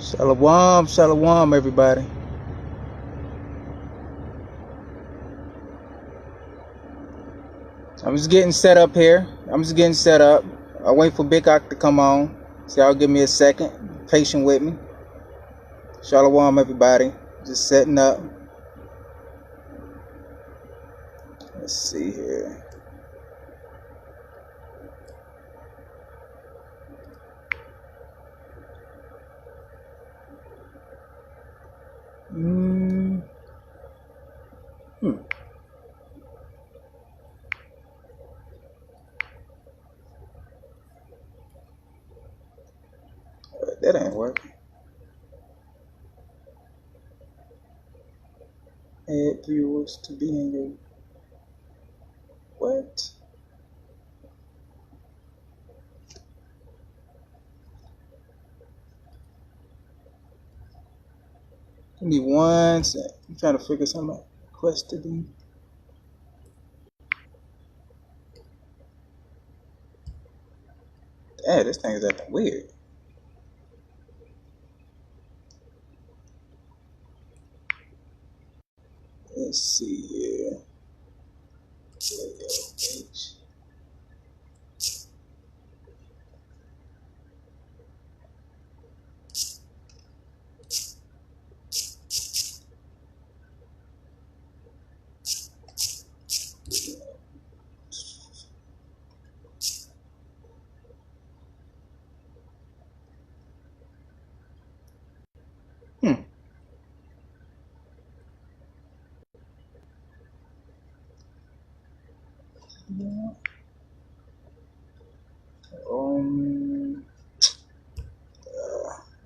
Shalawam, shalawam, everybody. I'm just getting set up here. I'll wait for Big Ock to come on. So y'all give me a second. Patient with me. Shalawam, everybody. Just setting up. Let's see here. That ain't working. Add viewers to be in your... What? Give me 1 second. I'm trying to figure something out. Quest to be. Damn, this thing is acting weird. Let's see here. There we go. H.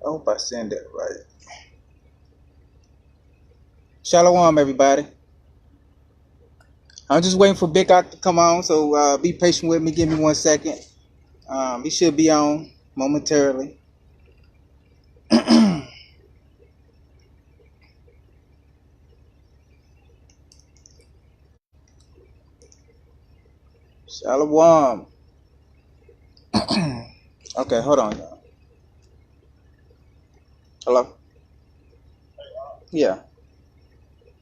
I hope I send it right. Shalom, everybody. I'm just waiting for Big Ock to come on, so be patient with me. Give me 1 second. He should be on momentarily. Shalom. Okay, hold on, y'all. Hello? Yeah.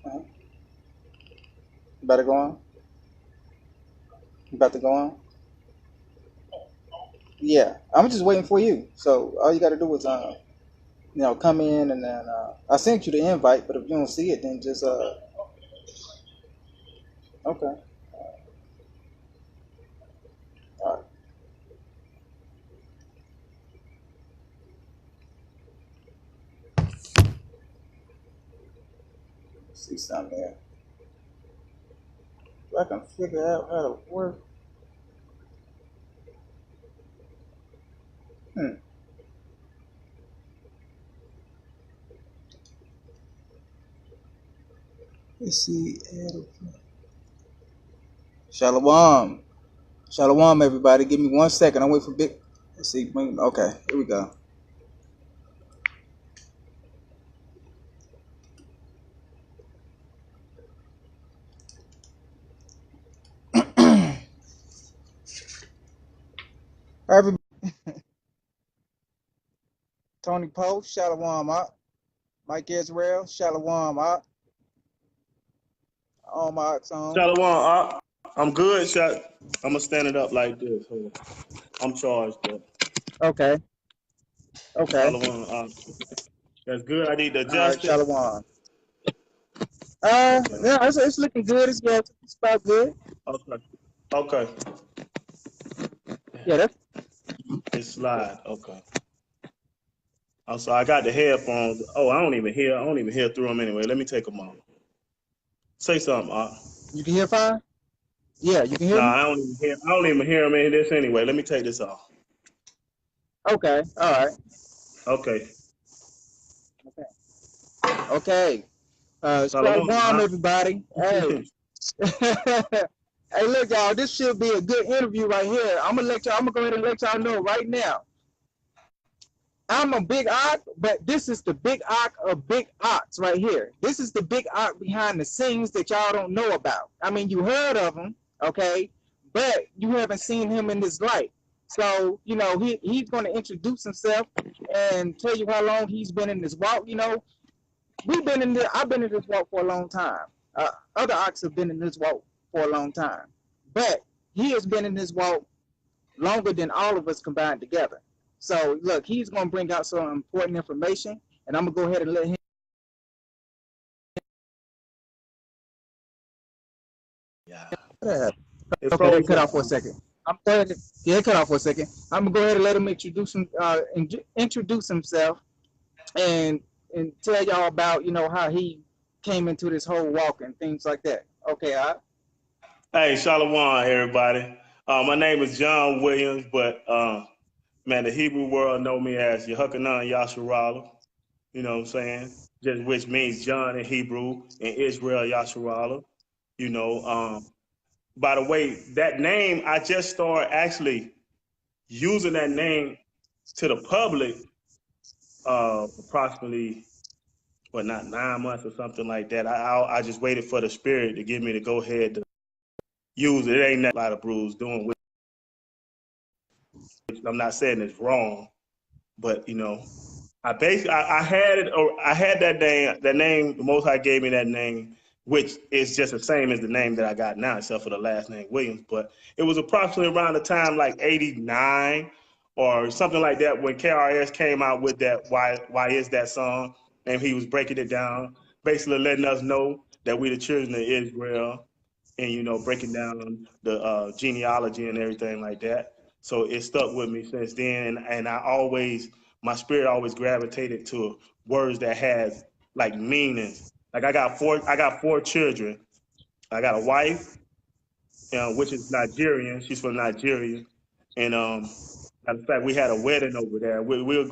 Uh-huh. You about to go on? You about to go on? Yeah. I'm just waiting for you. So all you got to do is, come in, and then I sent you the invite, but if you don't see it, then just, okay. All right. See something there. If I can figure out how to work. Let's see. Shalawam. Shalawam, everybody. Give me 1 second. I'll wait for Big. Let's see. Okay, here we go. Everybody. Tony Post, Shalawam up. Mike Israel, Shalawam up. All my on. Shalawam, I'm good. I'm gonna stand it up like this. I'm charged up. Okay. Shalawam, that's good. I need to adjust it. Shalawam. Yeah, it's looking good. It's about good. Okay. Yeah, that's. It's slide. Okay. Also, I got the headphones. Oh, I don't even hear through them anyway. Let me take them off. Say something, You can hear fine? Yeah, you can hear me? I don't even hear them in this anyway. Let me take this off. Okay. All right. Okay. Shalom, everybody. Hey. Hey, look, y'all. This should be a good interview right here. I'm gonna go ahead and let y'all know right now. I'm a Big Ock, but this is the Big Ock of Big Ocks right here. This is the Big Ock behind the scenes that y'all don't know about. I mean, you heard of him, okay, but you haven't seen him in this light. So, he's going to introduce himself and tell you how long he's been in this walk. I've been in this walk for a long time. Other ox have been in this walk for a long time. But he has been in this walk longer than all of us combined together. So, look, he's going to bring out some important information, and I'm going to go ahead and let him. Yeah. It Okay, that froze cut up. off for a second. Yeah, cut off for a second. I'm gonna go ahead and let him introduce himself and tell y'all about how he came into this whole walk and things like that. Okay, all right. Hey, Shalawam, everybody. My name is John Williams, but man, the Hebrew world know me as Yahuchanan Yasharahla. You know what I'm saying? Just which means John in Hebrew, and Israel Yasharahla. You know, by the way, that name I just started actually using that name to the public approximately not 9 months or something like that. I just waited for the spirit to give me to go ahead to use it. It ain't that a lot of brews doing, which I'm not saying it's wrong, but I had it, or I had that name. That name, the Most High gave me that name, which is just the same as the name that I got now, except for the last name Williams. But it was approximately around the time like '89 or something like that when KRS came out with that "Why Is That" song, and he was breaking it down, basically letting us know that we the children of Israel, and breaking down the genealogy and everything like that. So it stuck with me since then, and my spirit always gravitated to words that has like meanings. Like I got four children. I got a wife, which is Nigerian. She's from Nigeria, and matter of fact, we had a wedding over there. We're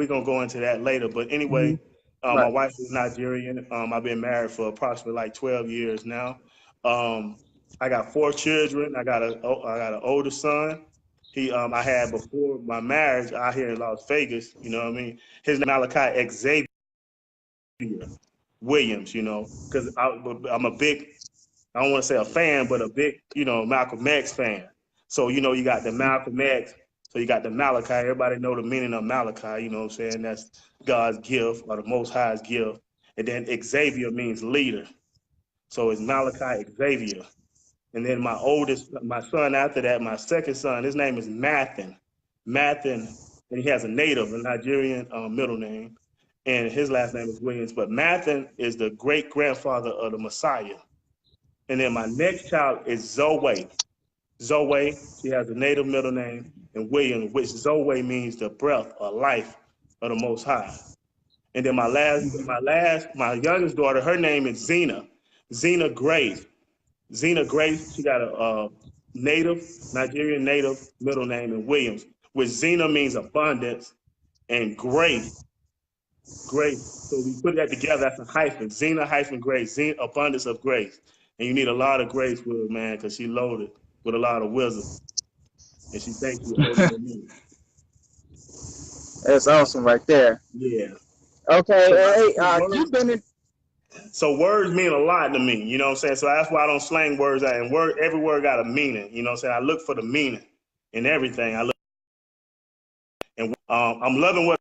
gonna go into that later. But Mm-hmm. anyway, my Right. wife is Nigerian. I've been married for approximately like 12 years now. Um, I got four children. I got an older son. I had before my marriage out here in Las Vegas. You know what I mean? His name Malachi Xavier Williams. Because I'm a big, I don't want to say a fan, but a big, Malcolm X fan. So, you got the Malcolm X, so you got the Malachi. Everybody know the meaning of Malachi, you know what I'm saying? That's God's gift or the Most High's gift. And then Xavier means leader. So it's Malachi Xavier. And then my son after that, my second son, his name is Mathen. Mathen, and he has a Nigerian middle name. And his last name is Williams. But Mathen is the great grandfather of the Messiah. And then my next child is Zoe. Zoe, she has a native middle name, and William, which Zoe means the breath or life of the Most High. And then my youngest daughter, her name is Zena. Zena Grace. Zena Grace, she got a Nigerian native middle name in Williams, which Zena means abundance, and Grace. So we put that together, that's a hyphen. Zena hyphen Grace, Zena, abundance of grace. And you need a lot of grace with her, man, because she loaded with a lot of wisdom. And she thinks she's older than me. That's awesome right there. Yeah. Okay, So, hey, so words, you've been in. so words mean a lot to me, you know what I'm saying? So that's why I don't slang words out. And every word got a meaning, you know what I'm saying? I look for the meaning in everything. And I'm loving what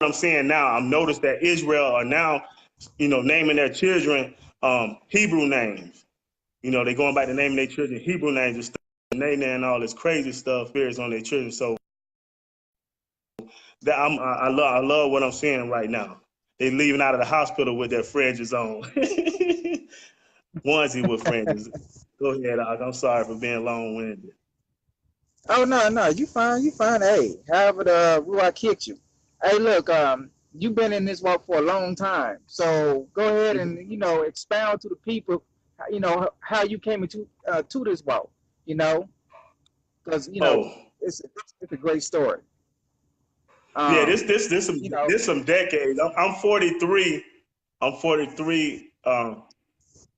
I'm seeing now. I'm noticed that Israel are now, naming their children Hebrew names. They're going back to naming their children Hebrew names and stuff. And they and all this crazy stuff spirits on their children. So that I love what I'm seeing right now. They leaving out of the hospital with their fringes on. Onesie with fringes. Go ahead, Doc. I'm sorry for being long-winded. Oh, no, you fine, you fine. Hey, however the Ruach kicked you. Hey, look, you've been in this walk for a long time, so go ahead and expound to the people, how you came into to this walk, because Oh, it's a great story. yeah. Um, you know, This some decades. I'm 43. I'm 43.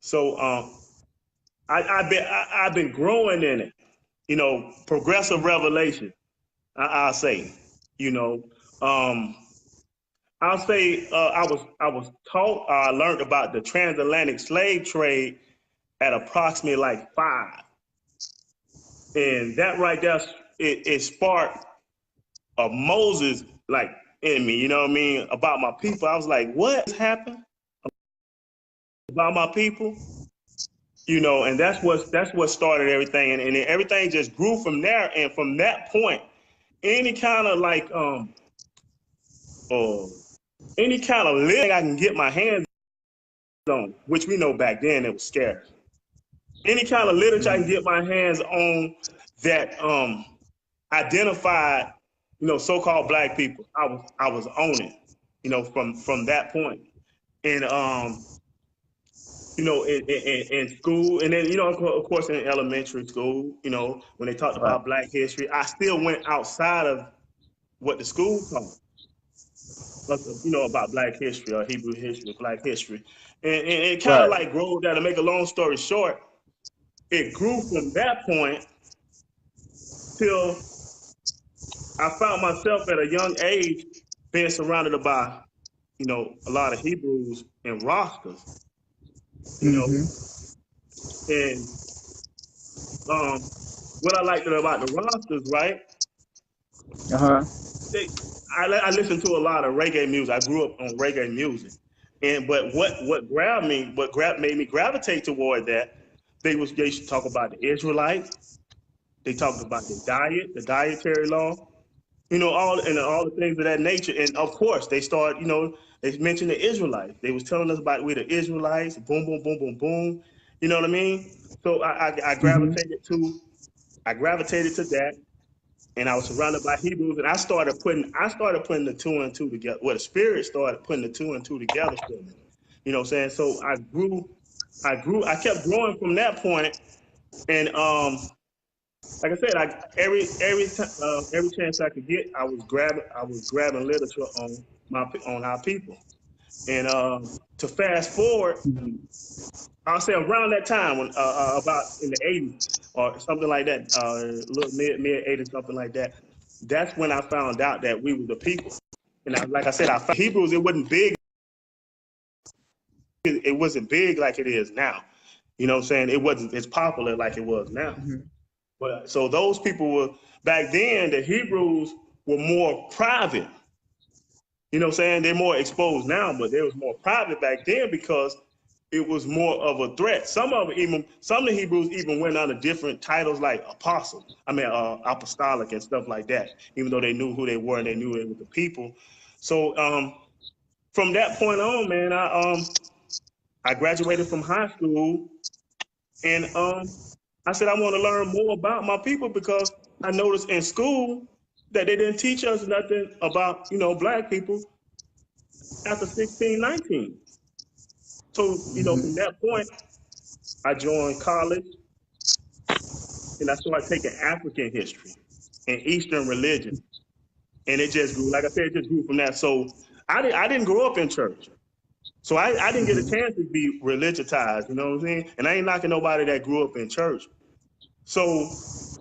So I've been growing in it. Progressive revelation. I'll say. You know, um, I'll say I was taught. I learned about the transatlantic slave trade at approximately like 5. And that right there, it sparked a Moses like in me, you know what I mean, about my people. I was like, what happened about my people? You know, and that's what started everything, and everything just grew from there. And from that point, any kind of like any kind of living I can get my hands on, which we know back then it was scarce. Any kind of literature I can get my hands on that identified, you know, so-called black people, I was on it, you know, from that point. And you know, in school, and then, you know, of course, in elementary school, you know, when they talked Right. about Black history, I still went outside of what the school taught, you know, about Black history or Hebrew history, Black history. And it kind of Right. like grew there. To make a long story short, it grew from that point till I found myself at a young age being surrounded by, you know, a lot of Hebrews and Rastas, you know, and what I liked about the Rastas, right? Uh-huh. I listened to a lot of reggae music. I grew up on reggae music, and but what grabbed me, made me gravitate toward that, they used to talk about the Israelites. They talked about the diet, the dietary law, you know, all the things of that nature. And of course, they started, you know, they mentioned the Israelites. They was telling us about we the Israelites, boom, boom, boom, boom, boom. You know what I mean? So I gravitated to that, and I was surrounded by Hebrews, and I started putting the two and two together. Well, the Spirit started putting the two and two together for me. You know what I'm saying? So I kept growing from that point, and like I said, every chance I could get, I was grabbing literature on our people, and to fast forward, I'll say around that time when about in the '80s or something like that, little mid '80s, something like that. That's when I found out that we were the people. And like I said, I found Hebrews. It wasn't big. It wasn't big like it is now. You know what I'm saying? It wasn't as popular like it was now. But so those people were back then. The Hebrews were more private. You know what I'm saying? They're more exposed now, but they was more private back then because it was more of a threat. Some of the Hebrews even went under different titles like apostle. I mean, apostolic and stuff like that. Even though they knew who they were and they knew it was the people. So from that point on, man, I graduated from high school, and I said I want to learn more about my people because I noticed in school that they didn't teach us nothing about, you know, black people after 16, 19. So, you know, from that point, I joined college and I started taking African history and Eastern religion. And it just grew, like I said, it just grew from that. So I didn't grow up in church. So I didn't get a chance to be religiousized, you know what I'm saying? And I ain't knocking nobody that grew up in church. So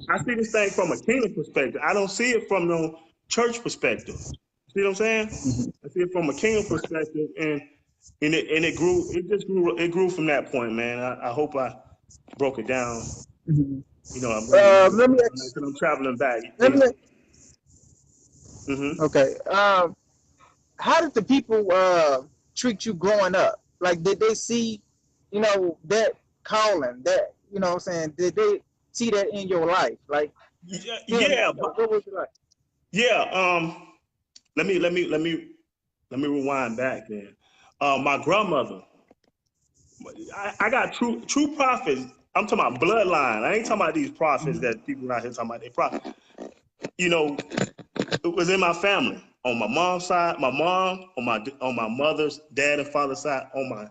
I see this thing from a kingdom perspective. I don't see it from no church perspective. See what I'm saying? I see it from a kingdom perspective, and it grew. It grew from that point, man. I hope I broke it down. You know, I'm bringing it Let me down ask, because I'm traveling back. let You me know. Hmm. okay. How did the people treat you growing up? Like, did they see, you know, that calling, that, you know what I'm saying? Did they see that in your life? Like, Yeah, being, yeah, you know, what was it like? yeah. Let me rewind back then. My grandmother. I got true prophets. I'm talking about bloodline. I ain't talking about these prophets that people out here talking about. They prophets. You know, it was in my family. On my mom's side, my mom, on my mother's dad and father's side, on my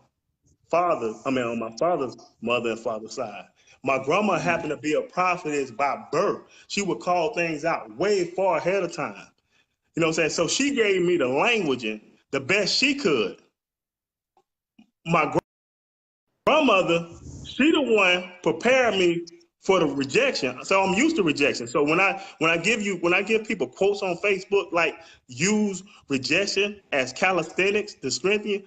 on my father's mother and father's side. My grandma happened to be a prophetess by birth. She would call things out way far ahead of time. You know what I'm saying? So she gave me the languaging the best she could. My grandmother, she the one prepared me for the rejection. So I'm used to rejection. So when I give people quotes on Facebook like use rejection as calisthenics to strengthen you,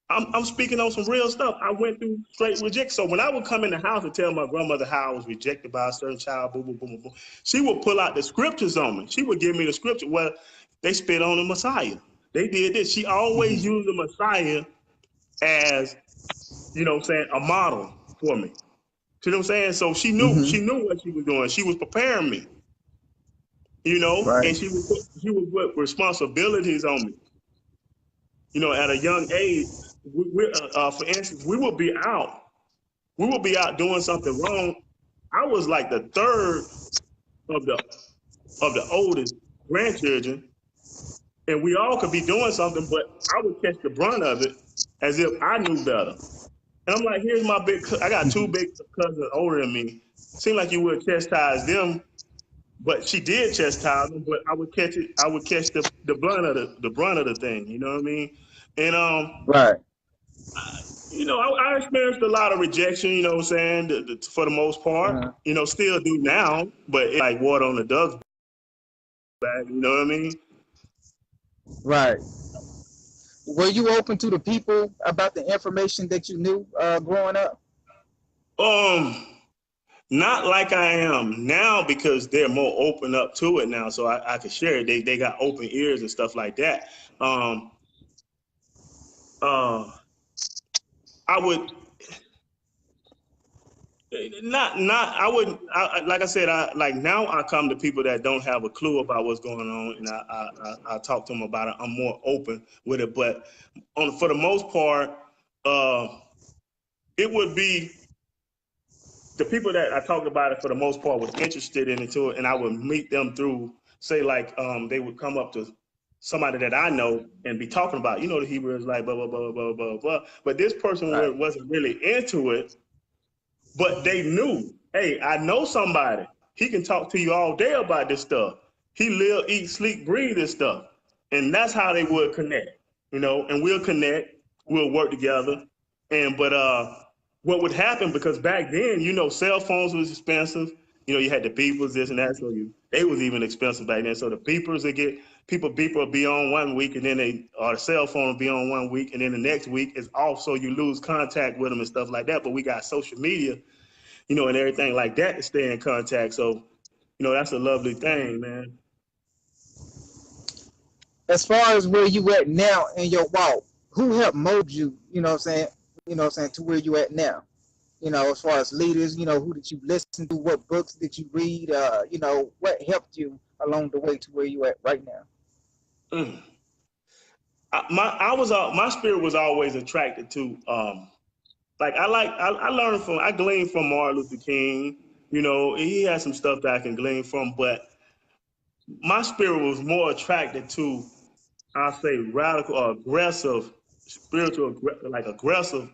I'm speaking on some real stuff. I went through straight rejection. So when I would come in the house and tell my grandmother how I was rejected by a certain child, boom, boom, boom, boom, boom, she would pull out the scriptures on me. She would give me the scripture. Well, they spit on the Messiah. They did this. She always used the Messiah as, you know what I'm saying, a model for me. You know what I'm saying? So she knew what she was doing. She was preparing me, you know, Right. and she would put responsibilities on me. You know, at a young age, for instance, we would be out doing something wrong. I was like the third of the oldest grandchildren, and we all could be doing something, but I would catch the brunt of it as if I knew better. And I'm like, here's my I got two big cousins older than me. Seemed like you would chastise them, but she did chastise them, but I would catch it. I would catch the brunt of the thing. You know what I mean? And Right. you know, I experienced a lot of rejection. You know what I'm saying? For the most part, you know, still do now, but it's like water on the duck's back. You know what I mean? Right. Were you open to the people about the information that you knew growing up? Not like I am now because they're more open up to it now, so I can share it. They got open ears and stuff like that. I would I wouldn't like I said, like now I come to people that don't have a clue about what's going on, and I talk to them about it. I'm more open with it, but for the most part, it would be the people that I talked about it for the most part was interested in it, and I would meet them through, say, like they would come up to somebody that I know and be talking about, you know, the Hebrew is like blah blah blah blah blah blah. But this person wasn't really into it, but they knew, hey, I know somebody. He can talk to you all day about this stuff. He live, eat, sleep, breathe this stuff, and that's how they would connect, you know. And we'll connect, we'll work together, but what would happen, because back then, you know, cell phones was expensive. You know, you had the beepers, this and that. So they was even expensive back then. So the beepers, beeper will be on 1 week, and then the cell phone will be on 1 week, and then the next week is off. So you lose contact with them and stuff like that. But we got social media, you know, and everything like that to stay in contact. So, you know, that's a lovely thing, man. As far as where you at now in your walk, who helped mold you, you know what I'm saying? You know what I'm saying, to where you at now? You know, as far as leaders, you know, who did you listen to? What books did you read? You know, what helped you along the way to where you at right now? My spirit was always attracted to I gleaned from Martin Luther King. You know, he had some stuff that I can glean from, but my spirit was more attracted to, I'll say, radical or aggressive, spiritual, like aggressive,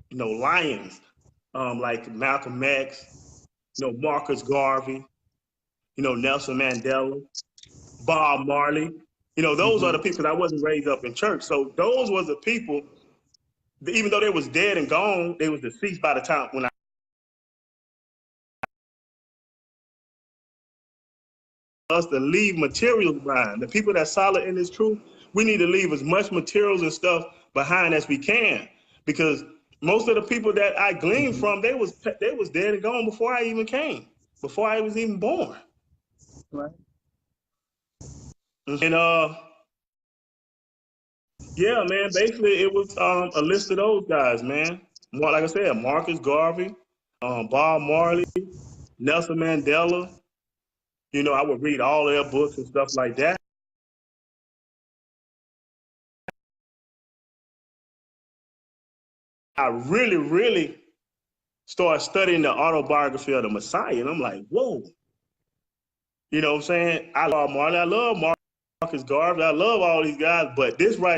you know, lions, like Malcolm X, you know, Marcus Garvey, you know, Nelson Mandela, Bob Marley. You know, those are the people. I wasn't raised up in church, so those were the people. Even though they was dead and gone, they was deceased by the time when us to leave materials behind. The people that's solid in this truth, we need to leave as much materials and stuff behind as we can, because most of the people that I gleaned from, they was dead and gone before I even came, before I was even born. Right. And yeah, man, basically it was a list of those guys, man. More like I said, Marcus Garvey, Bob Marley, Nelson Mandela. You know, I would read all their books and stuff like that. I really, really started studying the autobiography of the Messiah, and I'm like, whoa. You know what I'm saying? I love Marley, I love Marcus Garvey, I love all these guys, but this one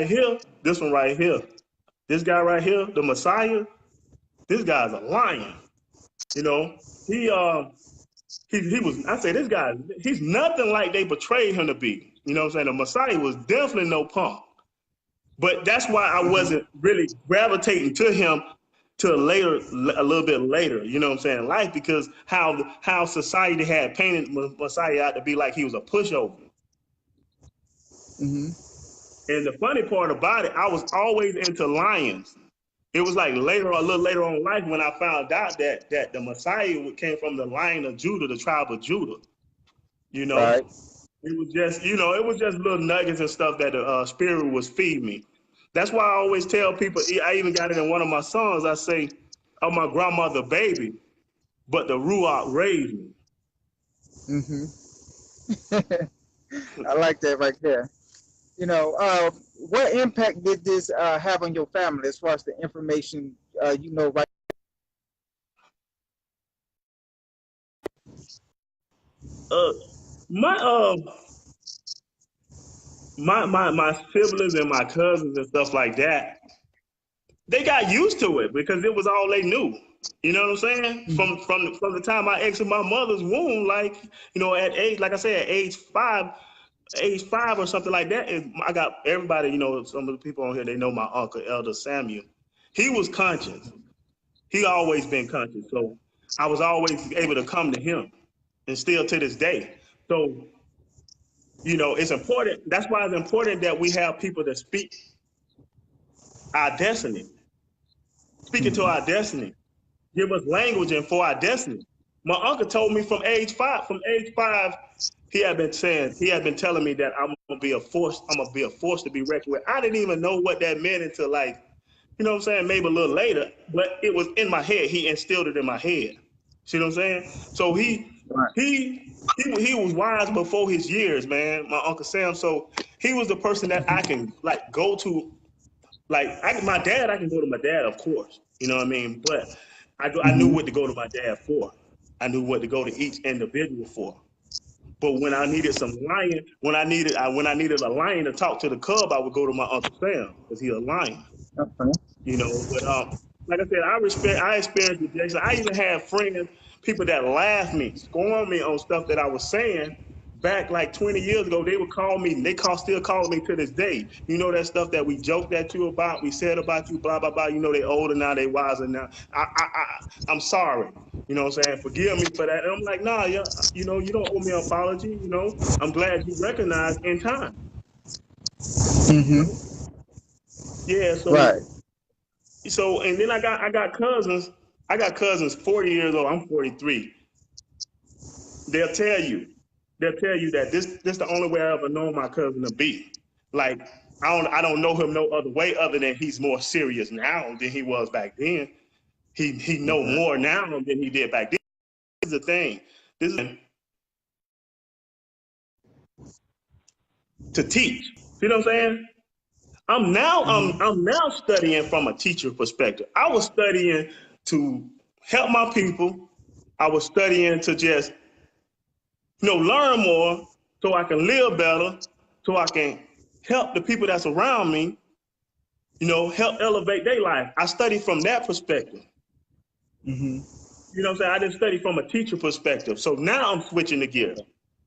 right here, this guy right here, the Messiah, this guy's a lion. You know, he was, I say, this guy, he's nothing like they portrayed him to be. You know what I'm saying? The Messiah was definitely no punk. But that's why I wasn't really gravitating to him till later, a little bit later, you know what I'm saying, in life, because how society had painted Messiah out to be like he was a pushover. And the funny part about it, I was always into lions. It was like later, a little later on in life, when I found out that the Messiah came from the line of Judah, the tribe of Judah. You know, Right. it was just, it was just little nuggets and stuff that the Spirit was feeding me. That's why I always tell people. I even got it in one of my songs. I say, "I'm my grandmother, baby, but the Ruach raised me." I like that right there. What impact did this have on your family as far as the information right? Uh, my my siblings and my cousins and stuff like that, they got used to it because it was all they knew. You know what I'm saying? From the time I exited my mother's womb, like, at age, like I said, at age five or something like that, I got everybody. Some of the people on here, they know my uncle Elder Samuel. He was conscious. He always been conscious. So I was always able to come to him, and still to this day. So it's important. That's why it's important that we have people that speak our destiny, speaking to our destiny, give us language and for our destiny. My uncle told me from age five, he had been telling me that I'm gonna be a force to be reckoned with. I didn't even know what that meant until, like, what I'm saying, maybe a little later, but it was in my head. He instilled it in my head. See what I'm saying? So he was wise before his years, man, my Uncle Sam. So he was the person that I can, like, go to. Like, my dad, I can go to my dad, of course. You know what I mean? But I knew what to go to my dad for. I knew what to go to each individual for. But when I needed when I needed a lion to talk to the cub, I would go to my Uncle Sam because he's a lion. Okay. But like I said, I experienced rejection. I even had friends, people that laughed me, scorned me on stuff that I was saying back like 20 years ago. They would call me, and still call me to this day. That stuff that we joked at you about, we said about you, blah blah blah. They older now, they wiser now. I'm sorry. You know what I'm saying? Forgive me for that. And I'm like, nah, yeah, you don't owe me an apology. I'm glad you recognized in time. Yeah, Right. so and then I got cousins. I got cousins 40 years old. I'm 43. They'll tell you that this the only way I ever known my cousin to be. Like, I don't know him no other way other than he's more serious now than he was back then. He know more now than he did back then. This is the thing. This is to teach. You know what I'm saying? I'm now studying from a teacher perspective. I was studying to help my people. I was studying to just learn more so I can live better, so I can help the people that's around me, help elevate their life. I study from that perspective. You know what I'm saying? I didn't study from a teacher perspective. So now I'm switching the gear.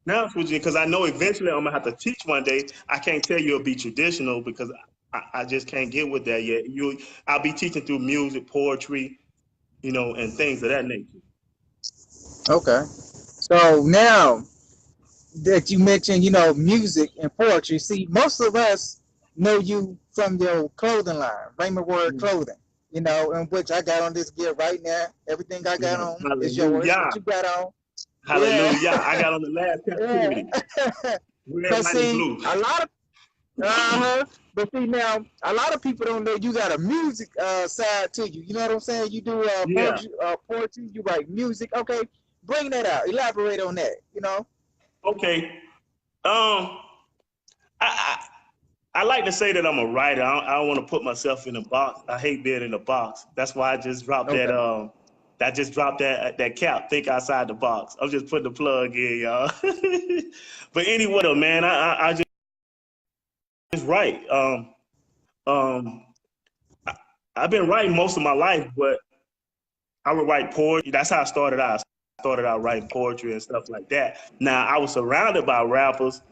Now I'm switching because I know eventually I'm gonna have to teach one day. I can't tell you it'll be traditional because I just can't get with that yet. I'll be teaching through music, poetry, and things of that nature. Okay. So now that you mentioned, music and poetry, see, most of us know you from your clothing line, Rhema Word Clothing, in which I got on this gear right now. Everything I got on is yours. What you got on? Hallelujah. Yeah. I got on the last captivity. Red, white, and blue. A lot of but see, now a lot of people don't know you got a music side to you. You know what I'm saying? You do poetry, you write music. Okay, bring that out. Elaborate on that. Okay. I like to say that I'm a writer. I don't want to put myself in a box. I hate being in a box. That's why I just dropped that. I just dropped that cap. Think outside the box. I'm just putting the plug in, y'all. But anyway, man, I just write. I've been writing most of my life, but I would write poetry. That's how I started out. I started out writing poetry and stuff like that. Now, I was surrounded by rappers,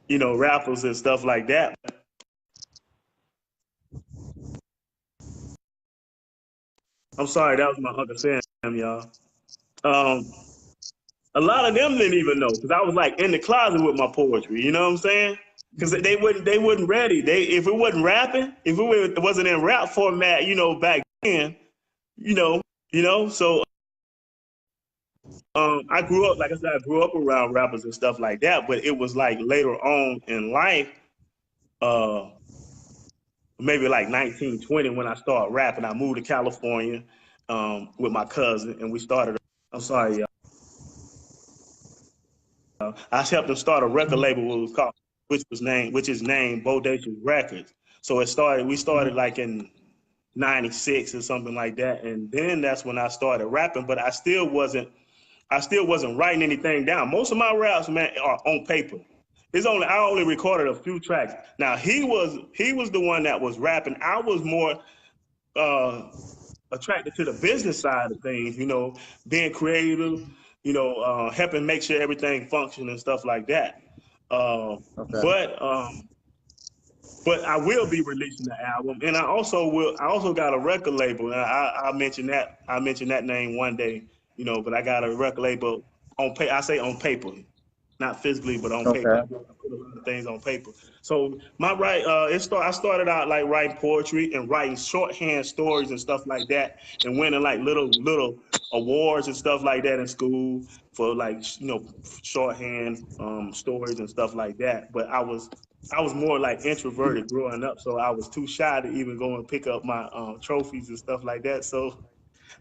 rappers and stuff like that. I'm sorry, that was my Uncle Sam, y'all. A lot of them didn't even know because I was like in the closet with my poetry. You know what I'm saying? because they wasn't ready. If it wasn't rapping, if it wasn't in rap format, back then, you know. So I grew up, like I said, I grew up around rappers and stuff like that. But it was like later on in life, uh, maybe like 1920 when I started rapping. I moved to California with my cousin, and we started. I'm sorry, y'all. I helped him start a record label, which is named Bodacious Records. So we started like in 96 or something like that. And then that's when I started rapping, but I still wasn't writing anything down. Most of my raps, man, are on paper. I only recorded a few tracks. Now he was the one that was rapping. I was more attracted to the business side of things, being creative, helping make sure everything functions and stuff like that. Okay. But I will be releasing the album, and I also got a record label. And I mentioned that. I mentioned that name one day, But I got a record label on paper. I say on paper, not physically, but on paper. Okay. I put a lot of things on paper. So I started out like writing poetry and writing shorthand stories and stuff like that, and winning like little awards and stuff like that in school for like shorthand stories and stuff like that. But I was more like introverted growing up, so I was too shy to even go and pick up my trophies and stuff like that. So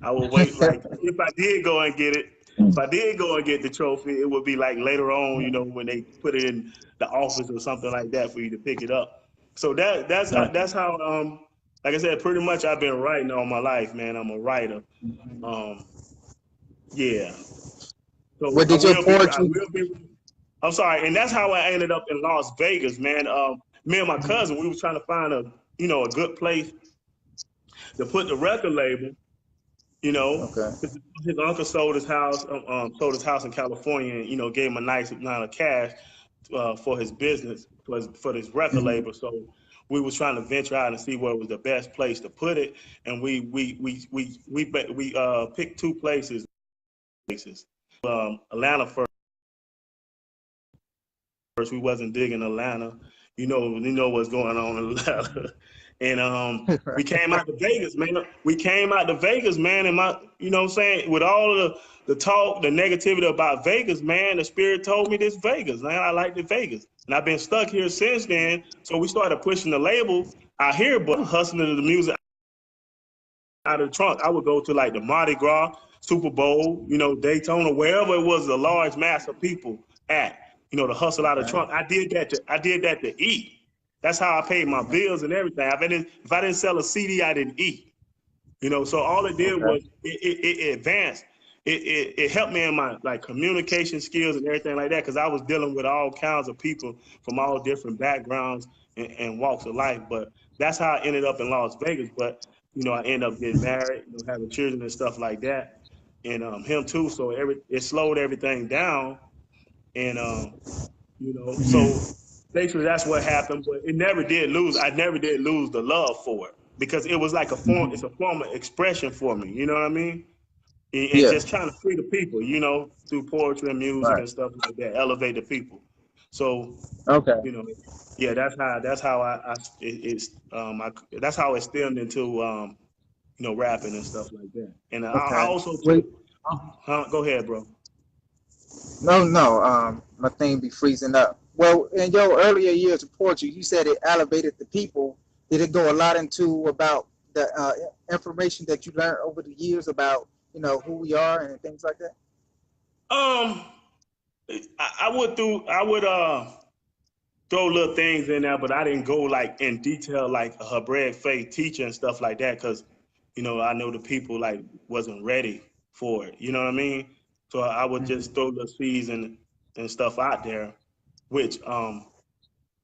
I would wait, like if I did go and get it, if I did go and get the trophy, it would be like later on, when they put it in the office or something like that for you to pick it up. So that's how like I said, pretty much I've been writing all my life, man. I'm a writer. Um, yeah. So What did your poetry? I'm sorry, and that's how I ended up in Las Vegas, man. Me and my cousin, we was trying to find a good place to put the record label. Okay. His uncle sold his house in California, and gave him a nice amount of cash for his business for this record label. So we was trying to venture out and see where was the best place to put it, and we picked two places. Atlanta first. We wasn't digging Atlanta. You know what's going on in Atlanta. And we came out to Vegas, man. We came out to Vegas, man, and what I'm saying, with all of the talk, the negativity about Vegas, man, the spirit told me this Vegas, man. I like the Vegas. And I've been stuck here since then. So we started pushing the label out here, but hustling the music out of the trunk. I would go to like the Mardi Gras, Super Bowl, Daytona, wherever it was a large mass of people at, to hustle out of the trunk. I did that to eat. That's how I paid my bills and everything. If I didn't sell a CD, I didn't eat. So all it did was it advanced. It helped me in my like communication skills and everything like that, because I was dealing with all kinds of people from all different backgrounds and walks of life. But that's how I ended up in Las Vegas. But I ended up getting married, having children and stuff like that, and him too. So it slowed everything down, and so basically that's what happened. But it never did lose. I never did lose the love for it, because it was like a form. It's a form of expression for me. You know what I mean? And Yeah. just trying to free the people, through poetry and music Right. and stuff like that, elevate the people. So, Okay. Yeah, that's how that's how it stemmed into rapping and stuff like that. And I Okay. also Wait. took, go ahead, bro. No, no. My thing be freezing up. Well, in your earlier years of poetry, you said it elevated the people. Did it go a lot into about the information that you learned over the years about who we are and things like that? Um, I would throw little things in there, but I didn't go like in detail like a Hebraic faith teacher and stuff like that, because I know the people like wasn't ready for it. You know what I mean? So I would just throw the seeds and stuff out there, which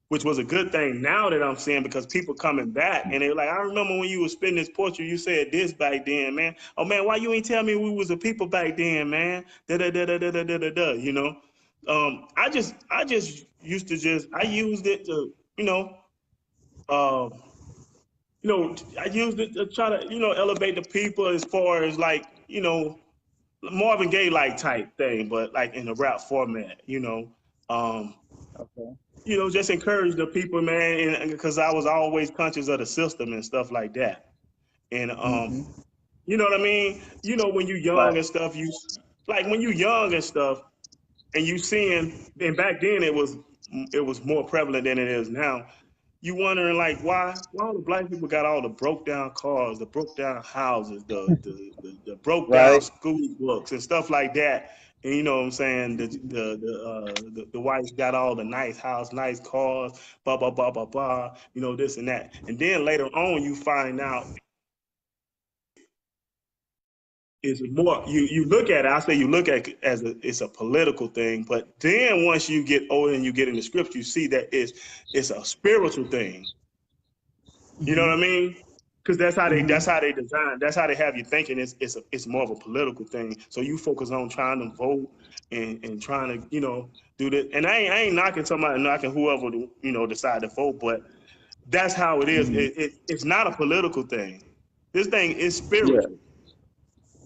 which was a good thing now that I'm seeing, because people coming back and they're like, I remember when you was spitting this poetry, you said this back then, man. Oh man, why you ain't tell me we was a people back then, man? Da da da da da da da da. I just used to I used it to, uh, I used it to try to, elevate the people as far as like, Marvin Gaye like type thing, but like in a rap format. Um, Okay. just encourage the people, man, and because I was always conscious of the system and stuff like that. And you know what I mean? When you young Right. and stuff, when you young and stuff, and you seeing, and back then it was more prevalent than it is now. You wondering like why all the black people got all the broke down cars, the broke down houses, the broke down Right. school books and stuff like that. And you know what I'm saying? The whites got all the nice house, nice cars, blah blah blah blah blah. This and that. And then later on, you find out it's more. You look at it. I say you look at it as it's a political thing. But then once you get older and you get in the scripts, you see that it's a spiritual thing. You know what I mean? Because that's how they design. That's how they have you thinking. It's more of a political thing. So you focus on trying to vote and trying to do this. And I ain't knocking somebody, knocking whoever decide to vote, but that's how it is. It's not a political thing. This thing is Yeah. spiritual.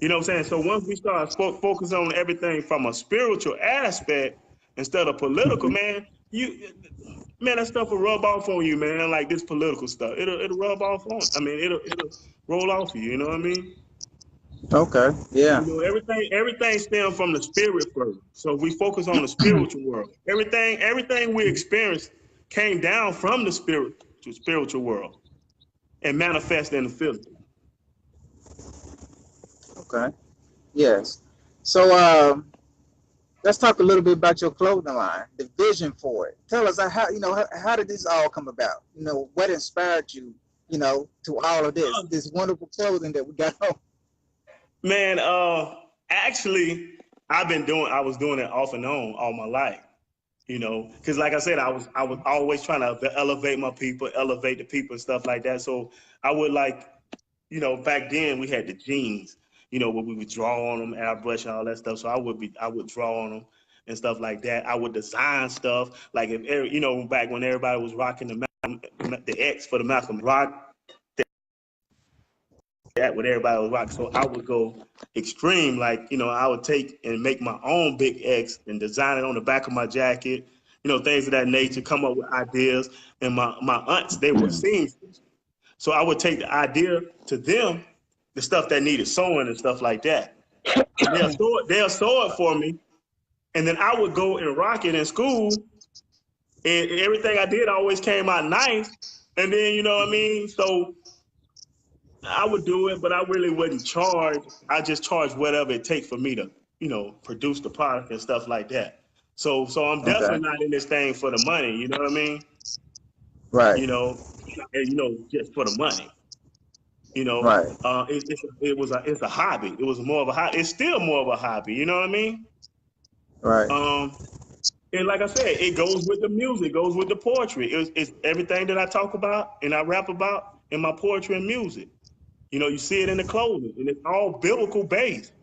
You know what I'm saying? So once we start focus on everything from a spiritual aspect instead of political, man, that stuff will rub off on you, man. Like this political stuff, it'll rub off on. I mean, it'll roll off you. You know what I mean? Okay. Yeah. Everything stems from the spirit first. So we focus on the spiritual world. Everything we experience came down from the spiritual world and manifest in the physical. Okay. Yes. So let's talk a little bit about your clothing line, the vision for it. Tell us how did this all come about? What inspired you, to all of this wonderful clothing that we got on. Man, actually, I was doing it off and on all my life, because like I said, I was always trying to elevate my people, elevate the people and stuff like that. So I would back then we had the jeans, where we would draw on them, airbrush and all that stuff. So I would draw on them and stuff like that. I would design stuff like back when everybody was rocking the X for the Malcolm rock. That what everybody was rocking. So I would go extreme, I would take and make my own big X and design it on the back of my jacket, things of that nature, come up with ideas. And my aunts, they were seamsters. So I would take the idea to them, the stuff that needed sewing and stuff like that. And they'll sew it for me. And then I would go and rock it in school. And everything I did always came out nice. And then, you know what I mean? So I would do it, but I really wouldn't charge. I just charge whatever it takes for me to, produce the product and stuff like that. So I'm definitely not in this thing for the money. You know what I mean? Right. Just for the money. Right. It's a hobby. It was more of a hobby. It's still more of a hobby. You know what I mean? Right. And like I said, it goes with the music, goes with the poetry. It's everything that I talk about and I rap about in my poetry and music. You see it in the clothing, and it's all biblical based.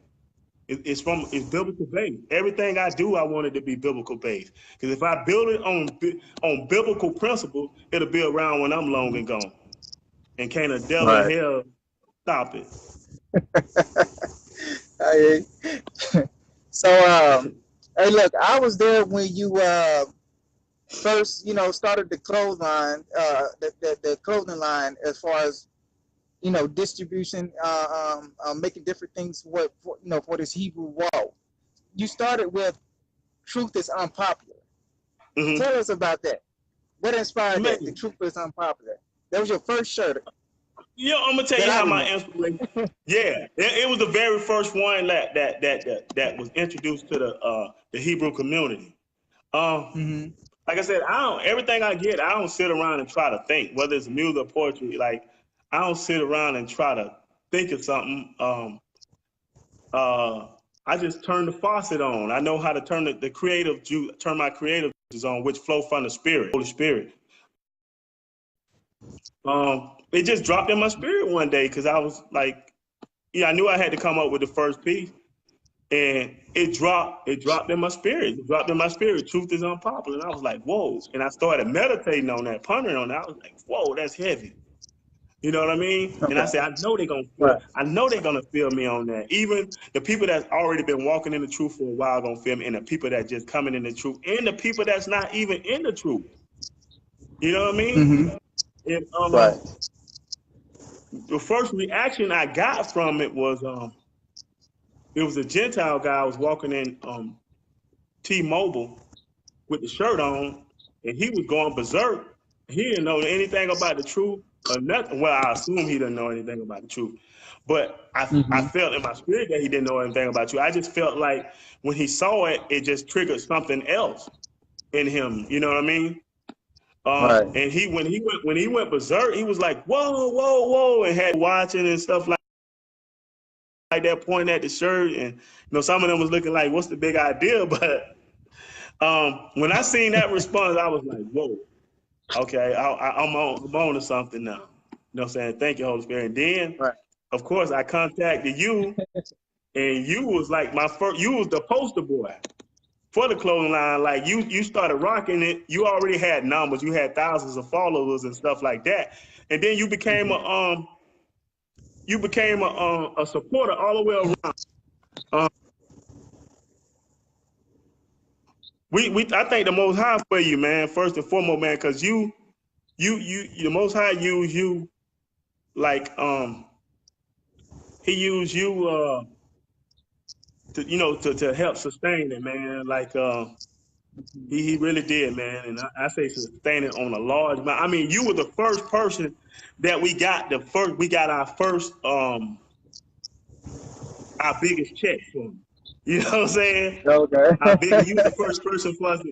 It's biblical based. Everything I do, I want it to be biblical based. Because if I build it on biblical principles, it'll be around when I'm long and gone. And can't a devil in hell stop it? Hey, so hey, look, I was there when you first, started the clothing the clothing line as far as distribution, making different things for this Hebrew wall. You started with truth is unpopular. Tell us about that. What inspired that? The truth is unpopular. That was your first shirt. Yeah, I'm gonna tell you how my inspiration. Yeah, it was the very first one that was introduced to the Hebrew community. Like I said, everything I get, I don't sit around and try to think, whether it's music or poetry. Like I don't sit around and try to think of something. I just turn the faucet on. I know how to turn turn my creative juices on, which flow from the Spirit, Holy Spirit. It just dropped in my spirit one day because I was like, I knew I had to come up with the first piece, and it dropped in my spirit. It dropped in my spirit. Truth is unpopular, and I was like, whoa! And I started meditating on that, pondering on that. I was like, whoa, that's heavy. You know what I mean? Okay. And I said, I know they're gonna feel me on that. Even the people that's already been walking in the truth for a while gonna feel me, and the people that just coming in the truth, and the people that's not even in the truth. You know what I mean? Mm-hmm. And Right. the first reaction I got from it was a Gentile guy. I was walking in T-Mobile with the shirt on, and he was going berserk. He didn't know anything about the truth or nothing. Well, I assume he didn't know anything about the truth, but I Mm-hmm. felt in my spirit that he didn't know anything about you. I just felt like when he saw it, it just triggered something else in him. You know what I mean? Right. And when he went berserk, he was like, "Whoa, whoa, whoa!" and had watching and stuff like that, pointing at the shirt, and some of them was looking like, "What's the big idea?" But when I seen that response, I was like, "Whoa, okay, I'm on to something now." You know what I'm saying? Thank you, Holy Spirit. And then, Right. of course, I contacted you, and you was like my first. You was the poster boy for the clothing line. Like you started rocking it. You already had numbers. You had thousands of followers and stuff like that. And then you became Mm-hmm. a supporter all the way around. Um, we I thank the Most High for you, man. First and foremost, man, because you the Most High used you like he used you to help sustain it, man. Like he really did, man. And I say sustain it on a large amount. I mean, you were the first person that we got our biggest check from. You know what I'm saying? Okay. You were the first person for us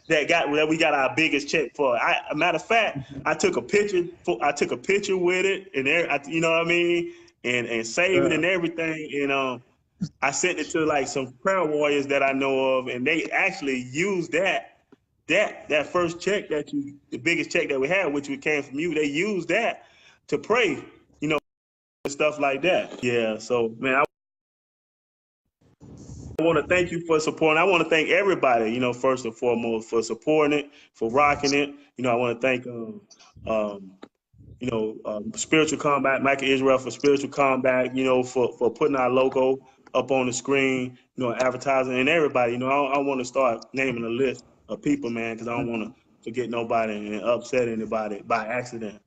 that we got our biggest check for. A matter of fact, I took a picture with it, and you know what I mean, and saved it Yeah. and everything. And I sent it to like some prayer warriors that I know of, and they actually used that first check the biggest check that we had, which came from you. They used that to pray, and stuff like that. Yeah. So man, I want to thank you for supporting. I want to thank everybody, first and foremost for supporting it, for rocking it. I want to thank, Spiritual Combat, Michael Israel for Spiritual Combat, for putting our logo up on the screen, advertising, and everybody. I want to start naming a list of people, man, because I don't want to forget nobody and upset anybody by accident.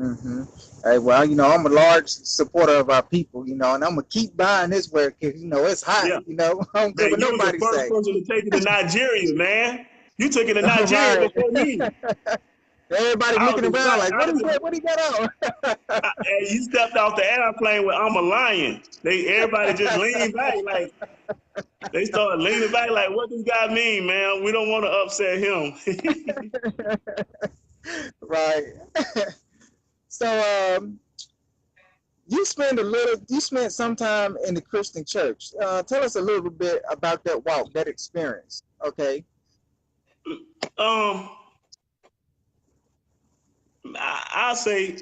Mm-hmm. Hey, well, I'm a large supporter of our people, and I'm gonna keep buying this work because it's hot. Yeah, I don't care man, what you was the nobody first say. person to take it to Nigeria, man. You took it to All Nigeria right. before me. Everybody I was looking around excited. like, what is that? What he got on? And you stepped off the airplane with "I'm a lion." Everybody just leaned back, like they started leaning back, like, "What does God mean, man? We don't want to upset him." Right. So, you spent some time in the Christian church. Tell us a little bit about that walk, that experience. Okay. um, I'll say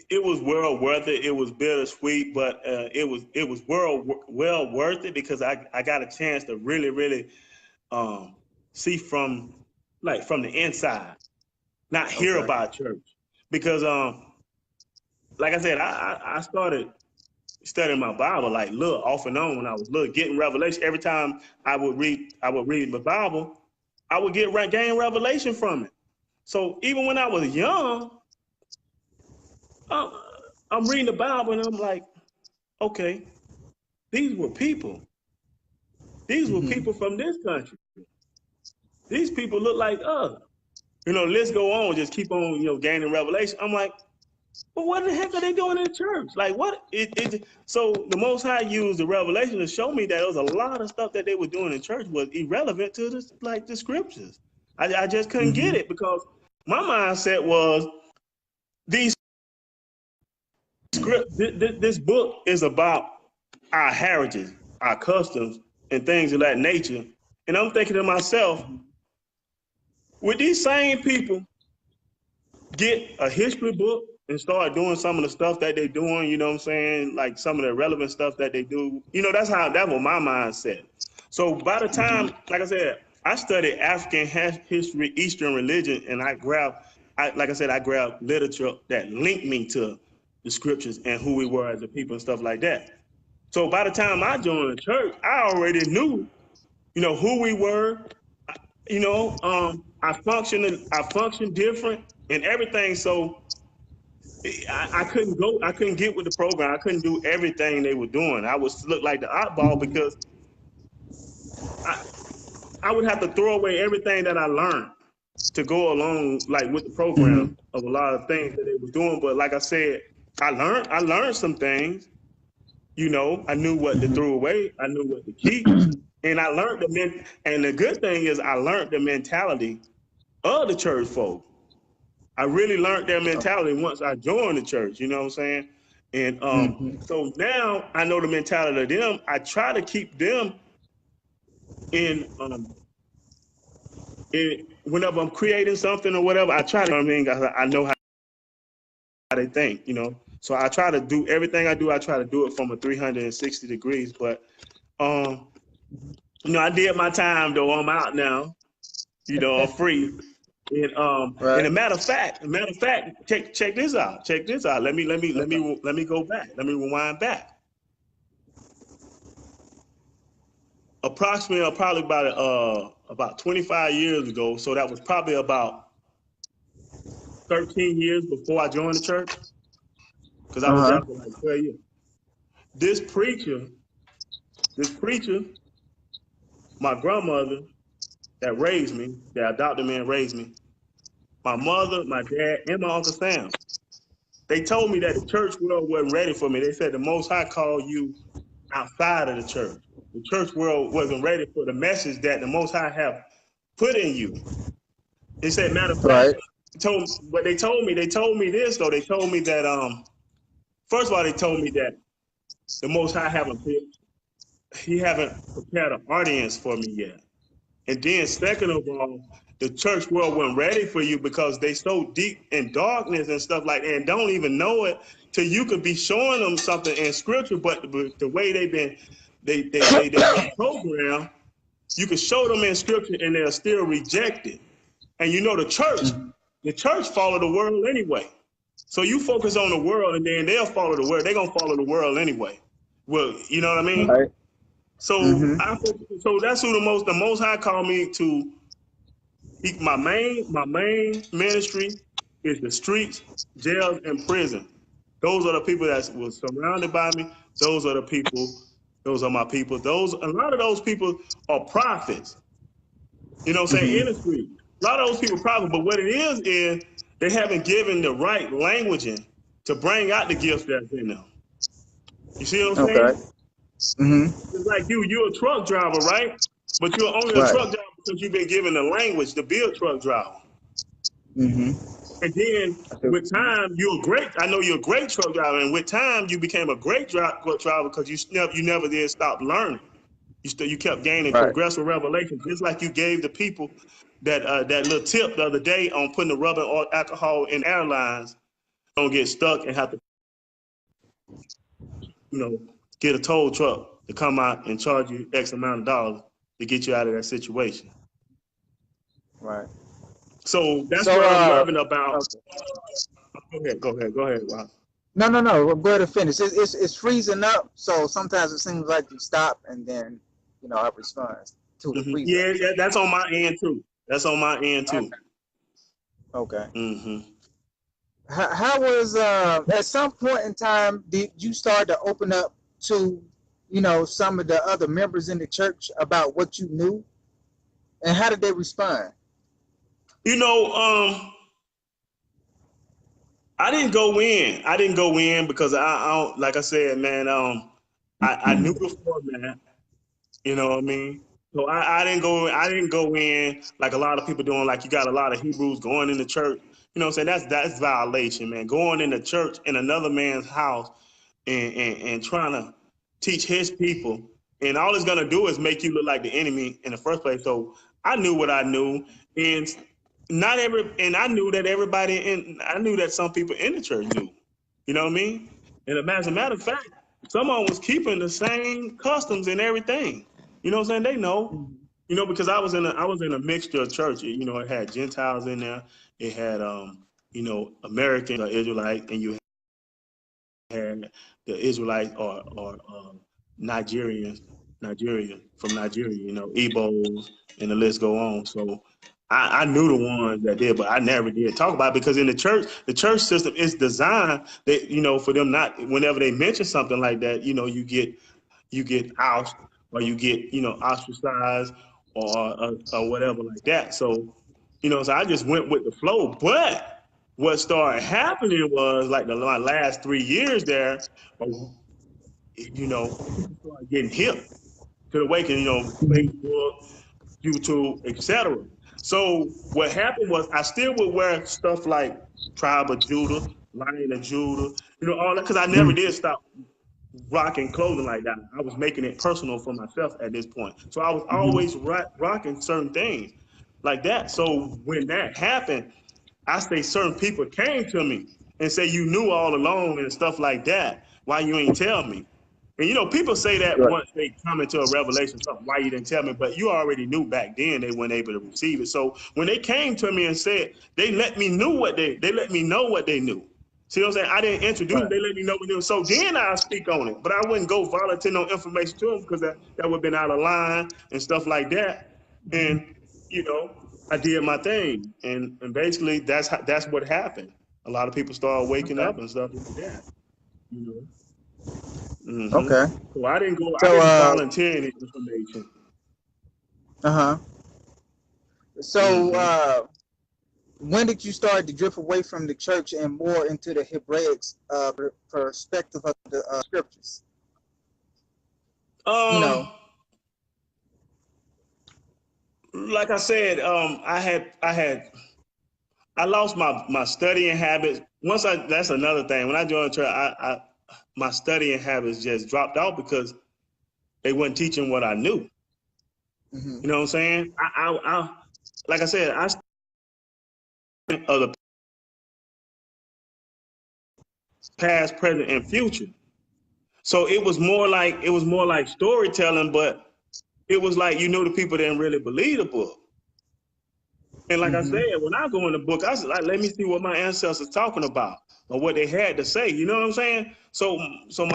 it was well worth it. It was bittersweet, but it was well worth it because I got a chance to really really um see from the inside, not hear Okay. about church, because like I said, I started studying my Bible like little off and on when I was little, getting revelation every time I would read the Bible, I would gain revelation from it. So even when I was young, I'm, I'm reading the Bible and I'm like, okay, these were people. These were Mm-hmm. people from this country. These people look like us. Let's go on, just keep on, gaining revelation. I'm like, but what the heck are they doing in church? Like what? So the Most High used the revelation to show me that there was a lot of stuff that they were doing in church was irrelevant to the scriptures. I just couldn't Mm-hmm. get it because my mindset was these this book is about our heritage, our customs, and things of that nature. And I'm thinking to myself, would these same people get a history book and start doing some of the stuff that they're doing, you know what I'm saying? Like some of the relevant stuff that they do. That was my mindset. So by the Mm-hmm. time, like I said, I studied African history, Eastern religion, and I grabbed literature that linked me to the scriptures and who we were as a people and stuff like that. So by the time I joined the church, I already knew, who we were. I function different and everything. So I couldn't get with the program. I couldn't do everything they were doing. I would look like the oddball because I would have to throw away everything that I learned to go along like with the program of a lot of things that they were doing. But like I said, I learned some things. You know, I knew what to throw away. I knew what to keep. And I learned and the good thing is I learned the mentality of the church folk. I really learned their mentality once I joined the church, you know what I'm saying? And so now I know the mentality of them. I try to keep them in whenever I'm creating something or whatever, I try to, you know what I mean? I know how they think, you know. So I try to do everything I do, I try to do it from a 360 degrees. But you know, I did my time though. I'm out now. You know, I'm free. And and a matter of fact, check this out. Check this out. Let me go back. Let me rewind back. Probably about 25 years ago. So that was probably about 13 years before I joined the church. Because I was there for like 12 years. This preacher, my grandmother that raised me, that adopted me and raised me, my mother, my dad, and my Uncle Sam, they told me that the church world wasn't ready for me. They said the Most High called you outside of the church. The church world wasn't ready for the message that the Most High have put in you. They said, matter of fact, they told me this though. They told me that first of all, they told me that the Most High haven't prepared an audience for me yet. And then second of all, the church world wasn't ready for you because they so deep in darkness and stuff like that and don't even know it till you could be showing them something in scripture, but the way they've been programmed, you could show them in scripture and they'll still reject it. And you know the church follow the world anyway. So you focus on the world and then they'll follow the world. They're gonna follow the world anyway. Well, you know what I mean? Right. So so that's who the Most High called me to. My main ministry is the streets, jails, and prison. Those are the people that was surrounded by me. Those are the people. Those are my people. A lot of those people are prophets. You know what I'm saying? In the street. A lot of those people are prophets. But what it is they haven't given the right languaging to bring out the gifts that's in them. You see what I'm saying? It's like you're a truck driver, right? But you're only a truck driver because you've been given the language to be a truck driver. And then with time, I know you're a great truck driver, and with time you became a great truck driver because you never did stop learning. You kept gaining progressive revelation, just like you gave the people that little tip the other day on putting the rubber or alcohol in airlines. Don't get stuck and have to, get a tow truck to come out and charge you X amount of dollars to get you out of that situation. Right. So that's what I'm loving about. Okay. Go ahead, Rob. No. Go ahead and finish. It's freezing up, so sometimes it seems like you stop and then, I respond to the freeze. Yeah, that's on my end too. Okay. How was at some point in time did you start to open up to, some of the other members in the church about what you knew, and how did they respond? I didn't go in because I don't, like I said, man, I knew before, man. You know what I mean? So I didn't go in like a lot of people doing, like you got a lot of Hebrews going in the church. You know what I'm saying? That's violation, man. Going in the church in another man's house and trying to teach his people, and all it's gonna do is make you look like the enemy in the first place. So I knew what I knew, and I knew that some people in the church knew. You know what I mean? And as a matter of fact, someone was keeping the same customs and everything. You know what I'm saying? They know. Because I was in a mixture of church. It had Gentiles in there. It had American Israelite, and you had the Israelites or Nigerian from Nigeria. Igbos, and the list go on. So I knew the ones that did, but I never did talk about it because in the church system is designed that, you know, for them not, whenever they mention something like that, you know, you get ousted or you get, you know, ostracized or whatever like that. So, you know, so I just went with the flow. But what started happening was like my last 3 years there, you know, people started getting hip to the awakening, you know, Facebook, YouTube, etc. So what happened was I still would wear stuff like Tribe of Judah, Lion of Judah, you know, all that, because I never did stop rocking clothing like that. I was making it personal for myself at this point. So I was always rocking certain things like that. So when that happened, I say certain people came to me and say you knew all along and stuff like that. Why you ain't tell me? And you know, people say that Right. once they come into a revelation, something, why you didn't tell me? But you already knew back then they weren't able to receive it. So when they came to me and said, they let me know what they let me know what they knew. See what I'm saying? I didn't introduce them, Right. they let me know what they knew. So then I speak on it. But I wouldn't go volunteer no information to them because that would have been out of line and stuff like that. And, you know, I did my thing. And basically that's what happened. A lot of people started waking Okay. up and stuff like that, you know. Mm-hmm. Okay. So I So didn't volunteer any information. uh-huh. So Mm-hmm. when did you start to drift away from the church and more into the Hebraic perspective of the scriptures? You know. Like I said, I lost my studying habits. That's another thing. When I joined church, my studying habits just dropped off because they weren't teaching what I knew. Mm-hmm. You know what I'm saying? Like I said, I studied of the past, present, and future. So it was more like storytelling, but it was like you knew the people didn't really believe the book. And like I Mm-hmm. said, when I go in the book, I was like, let me see what my ancestors talking about or what they had to say. You know what I'm saying? So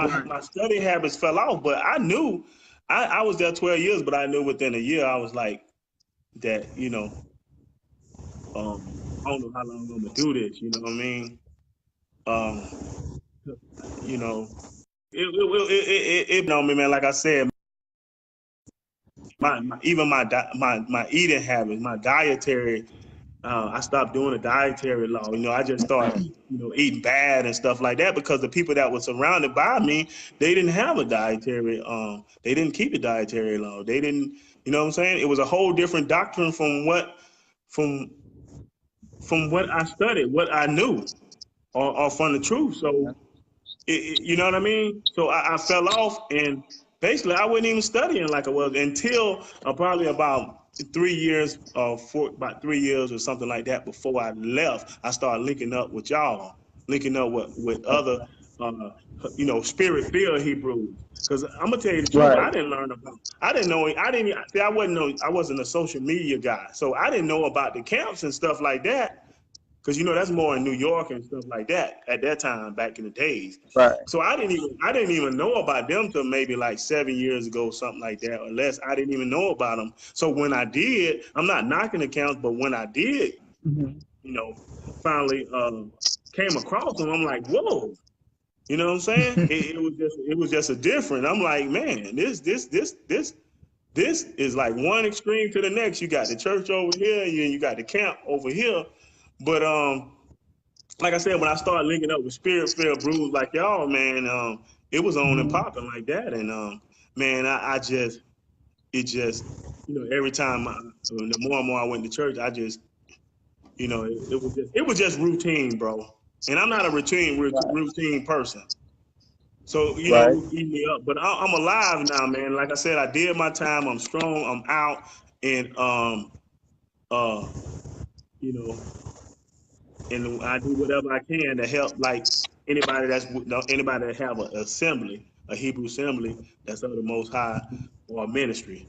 Right. my study habits fell off, but I knew I was there 12 years, but I knew within a year I was like that, you know, I don't know how long I'm gonna do this, you know what I mean? Um, you know, on me, man. Like I said, even my eating habits, my dietary. I stopped doing the dietary law. You know, I just started, you know, eating bad and stuff like that because the people that were surrounded by me, they didn't have a dietary. They didn't keep a dietary law. They didn't. You know what I'm saying? It was a whole different doctrine from from what I studied, what I knew, or from the truth. So you know what I mean? So I fell off, and basically I wasn't even studying like I was until probably about 3 years or about 3 years or something like that before I left. I started linking up with y'all, linking up with other, uh, you know, spirit-filled Hebrews. Because I'm gonna tell you the truth, Right. I didn't know, see, I wasn't a social media guy, so I didn't know about the camps and stuff like that because you know that's more in New York and stuff like that at that time back in the days. Right. So I didn't even know about them till maybe like 7 years ago, something like that, or less. I didn't even know about them. So when I did, I'm not knocking accounts, but when I did, Mm-hmm. you know, finally came across them, I'm like, whoa. You know what I'm saying? It was just a different. I'm like, man, this is like one extreme to the next. You got the church over here, and you got the camp over here. But like I said, when I started linking up with Spirit Filled Brews like y'all, man, it was on and Mm-hmm. popping like that. And man, I just it just you know every time the more and more I went to church, I just you know it was just routine, bro. And I'm not a routine person. So you know it Right. was eating me up. But I'm alive now, man. Like I said, I did my time. I'm strong. I'm out, and uh you know and I do whatever I can to help like anybody that have an assembly, a Hebrew assembly that's of the Most High or a ministry,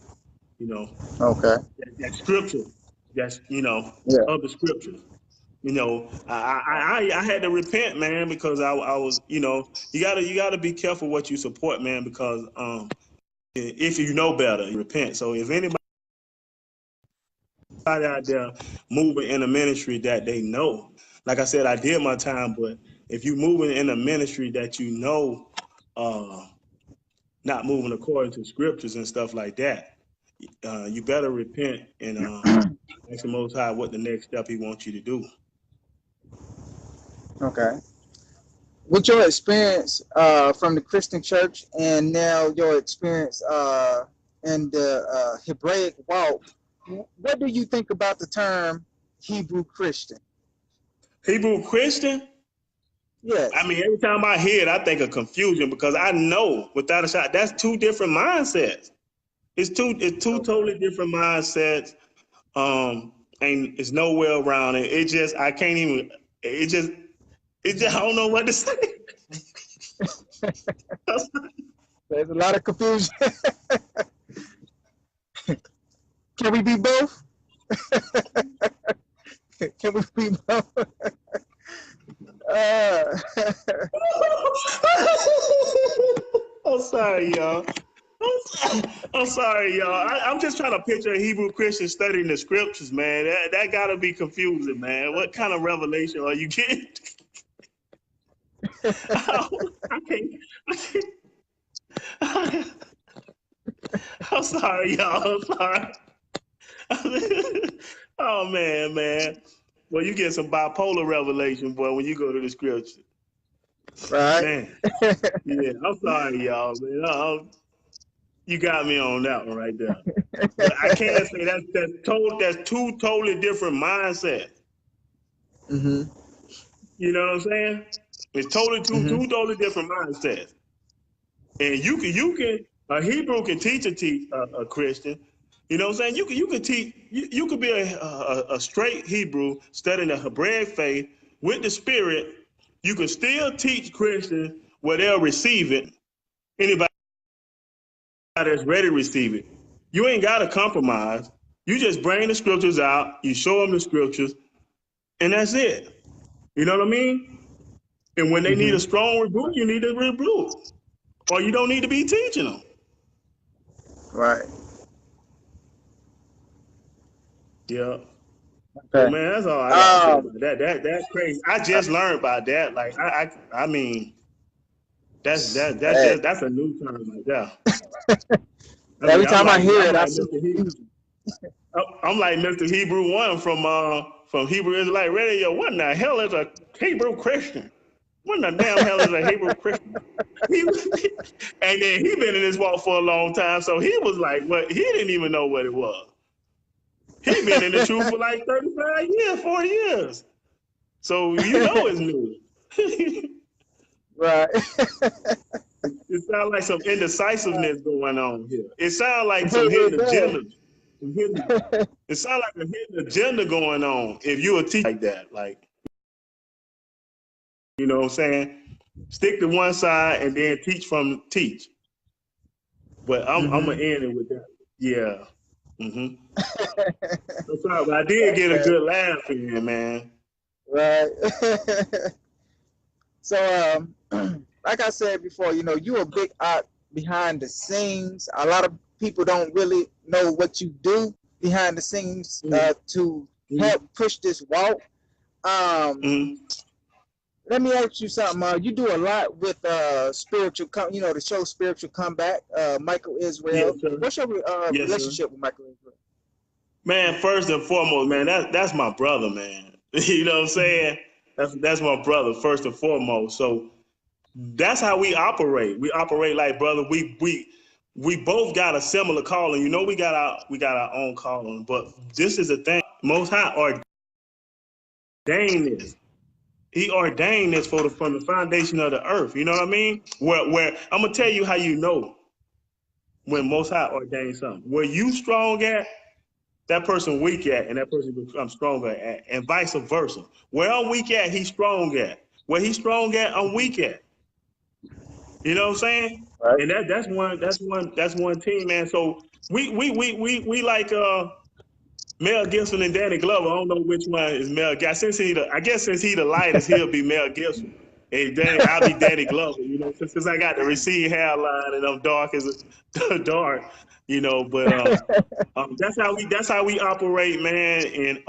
you know, Okay. that scripture, that's you know Yeah. of the scriptures. You know, I had to repent, man, because I was you know you gotta be careful what you support, man, because if you know better, you repent. So if anybody out there moving in a ministry that they know. Like I said, I did my time, but if you moving in a ministry that you know, not moving according to scriptures and stuff like that, you better repent and ask the Most High what the next step He wants you to do. Okay. With your experience from the Christian church and now your experience in the Hebraic walk, what do you think about the term Hebrew Christian? Hebrew Christian? Yes. I mean, every time I hear it, I think of confusion because I know without a shot that's two different mindsets. It's two totally different mindsets. And it's nowhere around it. It just I can't even. It just I don't know what to say. There's a lot of confusion. Can we be both? Can we be both? I'm sorry, y'all. I'm sorry, y'all. I'm just trying to picture a Hebrew Christian studying the scriptures, man. That gotta be confusing, man. What kind of revelation are you getting? I can't. I'm sorry, y'all. I'm sorry. Oh man. Well, you get some bipolar revelation, boy, when you go to the scripture. Right. Man. Yeah, I'm sorry, y'all. Man. You got me on that one right there. But I can't say that's two totally different mindsets. Mm-hmm. You know what I'm saying? It's totally two totally different mindsets. And you can a Hebrew can teach a Christian. You know what I'm saying? You can teach you could be a straight Hebrew studying the Hebraic faith with the Spirit. You can still teach Christians where they'll receive it. Anybody that's ready to receive it. You ain't got to compromise. You just bring the scriptures out, you show them the scriptures, and that's it. You know what I mean? And when they need a strong rebuke, you need a rebuke. Or you don't need to be teaching them. Right. Yeah. Okay. So, man, that's all I got to say about that. That's crazy. I just learned about that. Like, I mean, that's a new term right there. Every time I hear it, I see I'm like Mr. Hebrew One from Hebrew Israelite Radio. What in the hell is a Hebrew Christian? What in the damn hell is a Hebrew Christian? And then he been in this walk for a long time, so he was like, "What?" He didn't even know what it was. He been in the truth for like 35 years, 40 years. So you know it's new. Right. It sounds like some indecisiveness going on here. It sounds like some hidden agenda. It sounds like a hidden agenda going on if you a teacher like that. Like, you know what I'm saying? Stick to one side and then teach. But I'm gonna end it with that. Yeah. I'm sorry, but I did get a good laugh in, man. Right. So, like I said before, you're a big art behind the scenes. A lot of people don't really know what you do behind the scenes to help push this walk. Let me ask you something. You do a lot with spiritual, the show Spiritual Comeback, Michael Israel. Yes, what's your relationship with Michael Israel? Man, first and foremost, man, that's my brother, man. You know what I'm saying? That's my brother, first and foremost. So that's how we operate. We operate like brother. We both got a similar calling. We got our own calling. But this is the thing. Most High ordained this. He ordained this from the foundation of the earth. You know what I mean? Where I'm gonna tell you how you know when Most High ordained something. Where you strong at, that person weak at, and that person becomes stronger at, and vice versa. Where I'm weak at, he's strong at. Where he's strong at, I'm weak at. You know what I'm saying? Right. And that's one team, man. So we like Mel Gibson and Danny Glover. I don't know which one is Mel Gibson. I guess since he the lightest, he'll be Mel Gibson. Hey, Danny, I'll be Danny Glover, you know, since I got the receding hairline and I'm dark as a dark, you know. But that's how we operate, man. And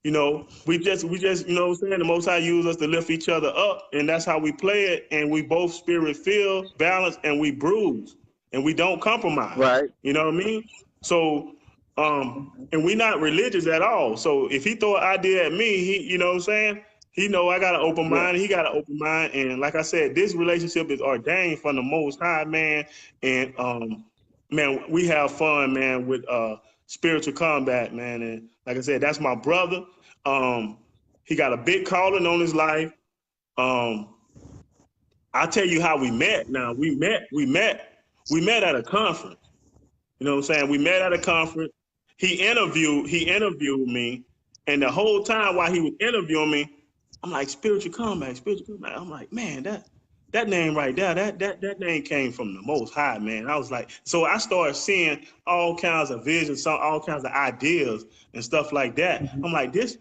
you know, we just you know what I'm saying, the Most High use us to lift each other up, and that's how we play it. And we both spirit filled, balanced, and we bruise, and we don't compromise. Right. You know what I mean? So and we not religious at all. So if he throw an idea at me, he, you know what I'm saying, he know I got an open mind. He got an open mind, and like I said, this relationship is ordained from the Most High, man. And man, we have fun, man, with spiritual combat, man. And like I said, that's my brother. He got a big calling on his life. I'll tell you how we met. Now we met at a conference. You know what I'm saying? We met at a conference. He interviewed me, and the whole time while he was interviewing me, I'm like, spiritual combat, spiritual combat. I'm like, man, that name right there, that name came from the Most High, man. I was like, so I started seeing all kinds of visions, all kinds of ideas and stuff like that. I'm like, this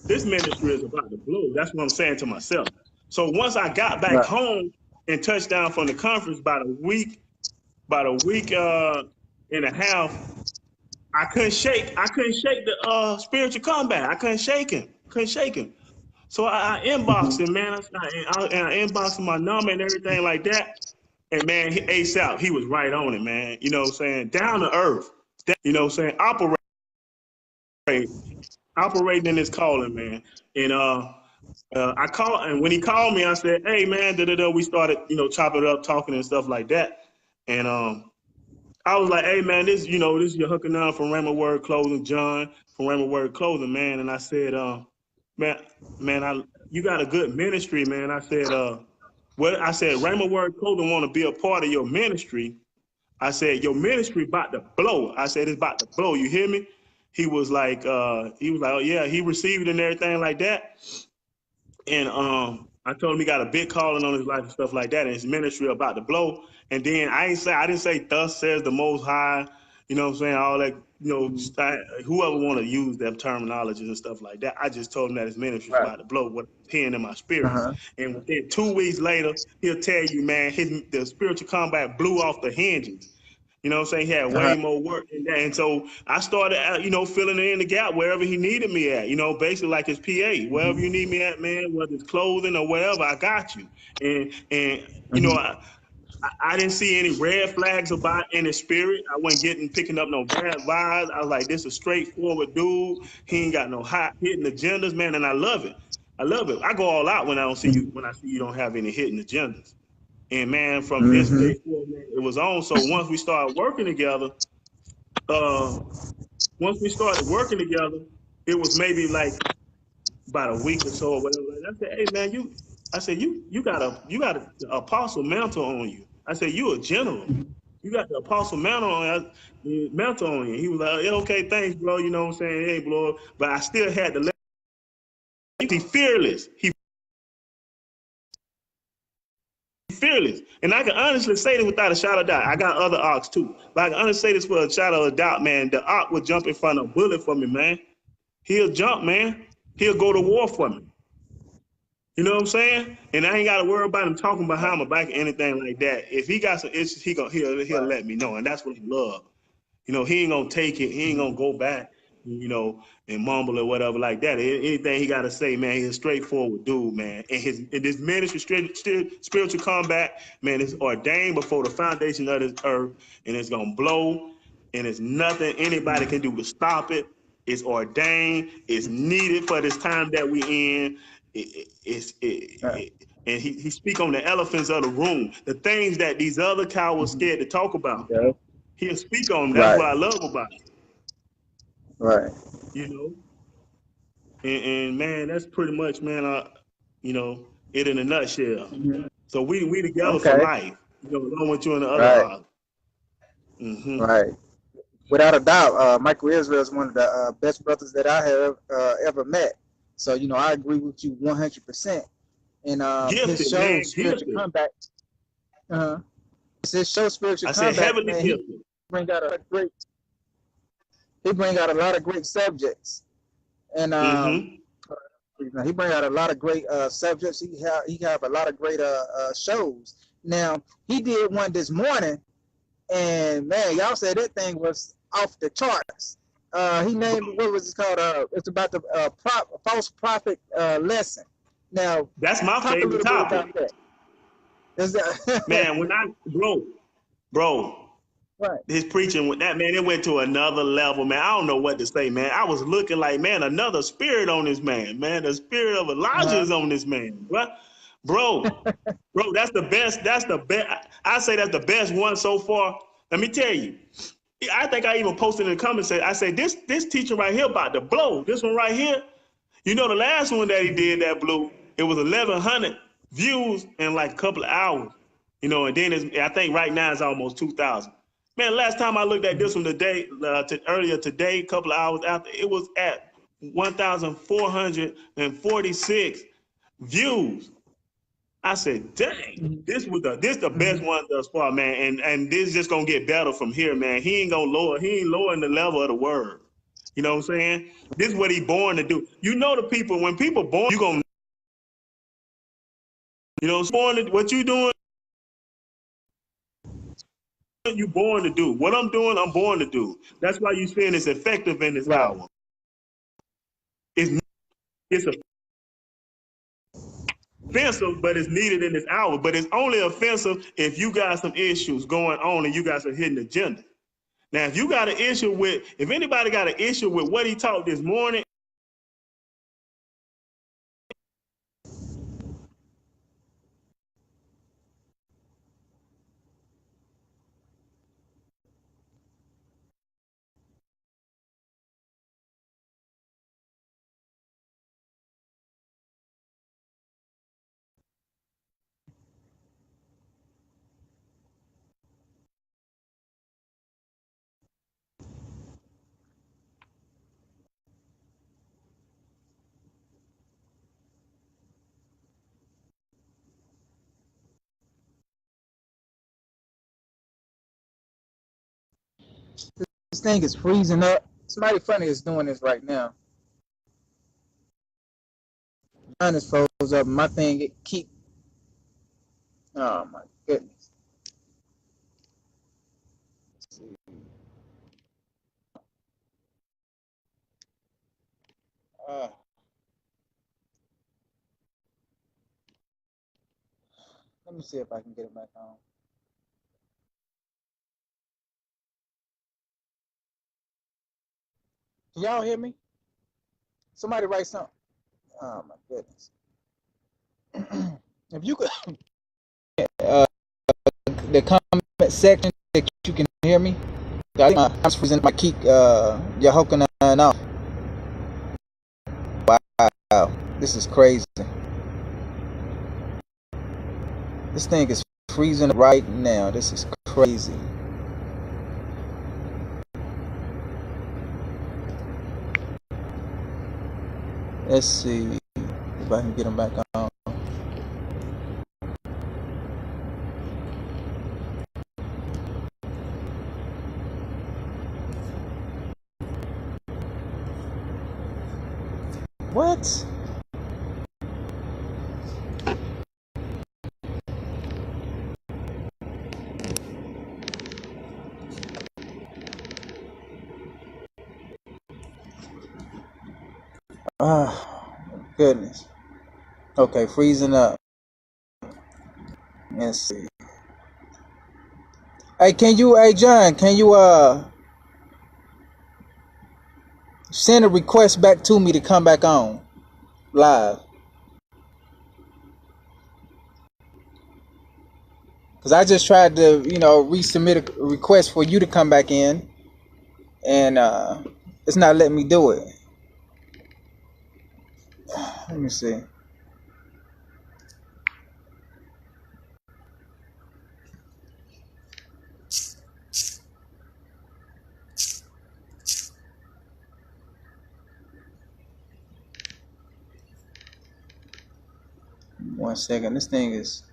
ministry is about to blow. That's what I'm saying to myself. So once I got back home and touched down from the conference, about a week and a half, I couldn't shake the spiritual combat. I couldn't shake him. So I inboxed him, man. I inboxed him my number and everything like that. And man, ASAP, he was right on it, man. You know what I'm saying? Down to earth. You know what I'm saying? Operating in his calling, man. And I called, and when he called me, I said, "Hey, man, we started, you know, chopping it up, talking and stuff like that." And I was like, "Hey, man, this is Yahuchanan from Rhema Word Clothing, John from Rhema Word Clothing, man." And I said, man, you got a good ministry, man. I said, I said, Rhema Word Clothing want to be a part of your ministry. I said, your ministry about to blow. I said, it's about to blow. You hear me? He was like, oh yeah, he received it and everything like that. And I told him he got a big calling on his life and stuff like that, and his ministry about to blow. And then I didn't say thus says the Most High, you know what I'm saying, all that, you know, whoever want to use them terminologies and stuff like that. I just told him that his ministry is about to blow, what I'm hearing in my spirit. And within 2 weeks later, he'll tell you, man, the spiritual combat blew off the hinges. You know what I'm saying? He had way more work than that. And so I started, you know, filling in the gap wherever he needed me at, you know, basically like his PA. Wherever you need me at, man, whether it's clothing or whatever, I got you. And you know, I didn't see any red flags about in his spirit. I wasn't picking up no bad vibes. I was like, this is a straightforward dude. He ain't got no hot hidden agendas, man, and I love it. I love it. I go all out when I see you don't have any hidden agendas. And man, from this day forward, man, it was on. So once we started working together, it was maybe like about a week or so or whatever. I said, hey man, you got an apostle mantle on you. I said, you a general. You got the apostle mantle on you. He was like, yeah, okay, thanks, bro. You know what I'm saying? Hey, bro. But I still had to let him. He's fearless. Fearless. And I can honestly say this without a shadow of doubt. I got other ox too. But I can honestly say this with a shadow of doubt, man. The ox would jump in front of a bullet for me, man. He'll jump, man. He'll go to war for me. You know what I'm saying? And I ain't got to worry about him talking behind my back or anything like that. If he got some issues, he'll let me know. And that's what I love. You know, he ain't going to take it. He ain't going to go back, you know, and mumble or whatever like that. Anything he got to say, man, he's a straightforward dude, man. And this ministry, spiritual combat, man, it's ordained before the foundation of this earth, and it's going to blow, and it's nothing anybody can do to stop it. It's ordained. It's needed for this time that we in. And he speak on the elephants of the room, the things that these other cowards scared to talk about. He'll speak on them. That's what I love about it. Right. You know, and man, that's pretty much, man. You know, it in a nutshell. So we together for life. You know, along with you and the other. Right. Without a doubt, Michael Israel is one of the best brothers that I have ever met. So you know, I agree with you 100%. And his show, Spiritual Comeback. His show, Spiritual Comeback. Man, he bring out a lot of great subjects. And He bring out a lot of great subjects. He have a lot of great shows. Now he did one this morning, and man, y'all said that thing was off the charts. He named, what was it called? It's about the false prophet lesson. Now, That's my talk a favorite little bit topic. about that. Is that Man, bro, right? his preaching with that, man, it went to another level, man. I don't know what to say, man. I was looking like, man, another spirit on this man, man. The spirit of Elijah Uh-huh. is on this man. What? Bro, that's the best. That's the best. I say that's the best one so far. Let me tell you. I think I even posted in the comments, I say, this teacher right here about to blow. This one right here. You know, the last one that he did that blew, it was 1,100 views in like a couple of hours. You know, and then I think right now it's almost 2,000. Man, last time I looked at this one today, earlier today, a couple of hours after, it was at 1,446 views. I said, dang, this the best Mm-hmm. one thus far, man. And this just gonna get better from here, man. He ain't lowering the level of the word. You know what I'm saying? This is what he born to do. You know the people, when people born, you gonna, you know, what you doing, you born to do. What I'm doing, I'm born to do. That's why you saying it's effective in this Right. hour. It's it's offensive, but it's needed in this hour. But it's only offensive if you got some issues going on and you got some hidden agenda. Now, if you got an issue with, if anybody got an issue with what he taught this morning, This thing is freezing up. Somebody funny is doing this right now. Mine is froze up. My thing it keep. Oh my goodness. Let's see. Uh, Let me see if I can get it back on. Can y'all hear me? Somebody write something. Oh my goodness. If you could, uh, the comment section that you can hear me. I think I'm freezing my keep Yahuchanan off. Wow, this is crazy. This thing is freezing right now. This is crazy. Let's see if I can get them back on. What? Oh, goodness. Okay, freezing up. Let's see. Hey John, can you send a request back to me to come back on live? Cause I just tried to, resubmit a request for you to come back in, and it's not letting me do it. Let me see. 1 second. This thing is.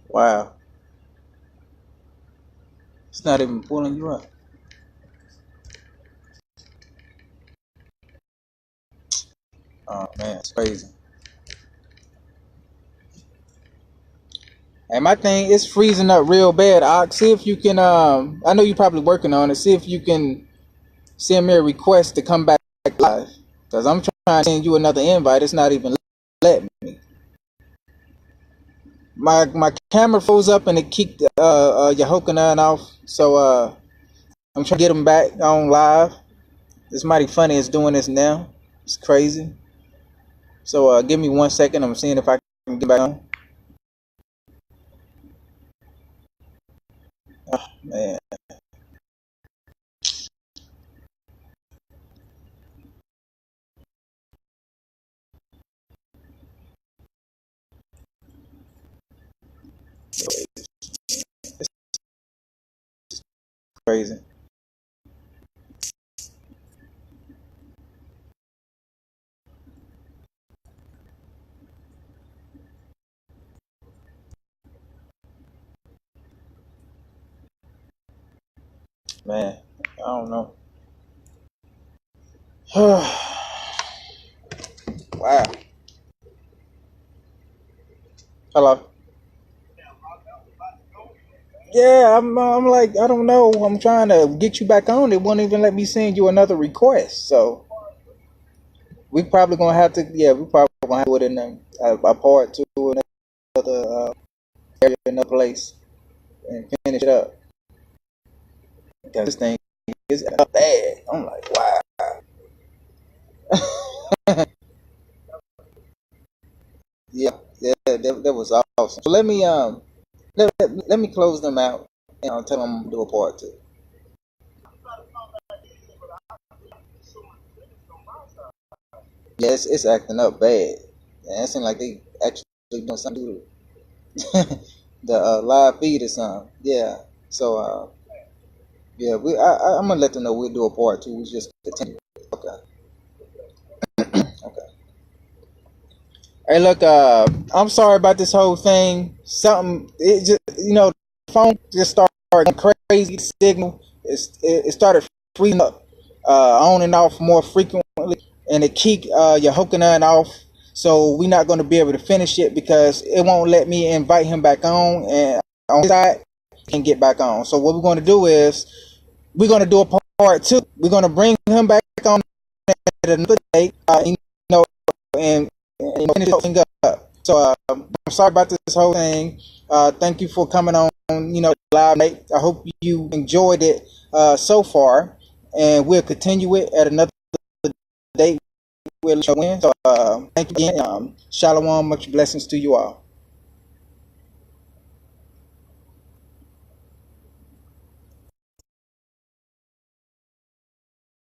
Wow. It's not even pulling you up. Oh man, it's crazy. And my thing is freezing up real bad. Ox, see if you can. I know you're probably working on it. See if you can send me a request to come back live. Cause I'm trying to send you another invite. It's not even letting me. My camera froze up and it kicked Yahuchanan off. So I'm trying to get him back on live. It's mighty funny. It's doing this now. It's crazy. So give me 1 second. I'm seeing if I can get back on. Oh man. It's crazy. Man, I don't know. Wow. Hello. Yeah, I'm like, I don't know. I'm trying to get you back on. It won't even let me send you another request. So we probably gonna have to. Yeah, we probably gonna have to do it in a part two in another area, another place, and finish it up. Because this thing is bad. I'm like, wow. Yeah, yeah, that was awesome. So let me close them out and I'll tell them I'm gonna do a part two. Yeah, it's acting up bad. And it seems like they actually doing something to the live feed or something. Yeah. So yeah, I'm gonna let them know we'll do a part two. We just continue. Okay. Okay. Hey, look. I'm sorry about this whole thing. Something. It just the phone just started going crazy. Signal. It started freezing up, on and off more frequently, and it kicked your Yahuchanan off. So we're not going to be able to finish it because it won't let me invite him back on, and on his side he can get back on. So what we're going to do is we're going to do a part two. We're going to bring him back on at another day, and finish the thing up. So I'm sorry about this whole thing. Thank you for coming on, live, Nate. I hope you enjoyed it so far, and we'll continue it at another date. We'll let you win. So thank you again. Shalawam, much blessings to you all.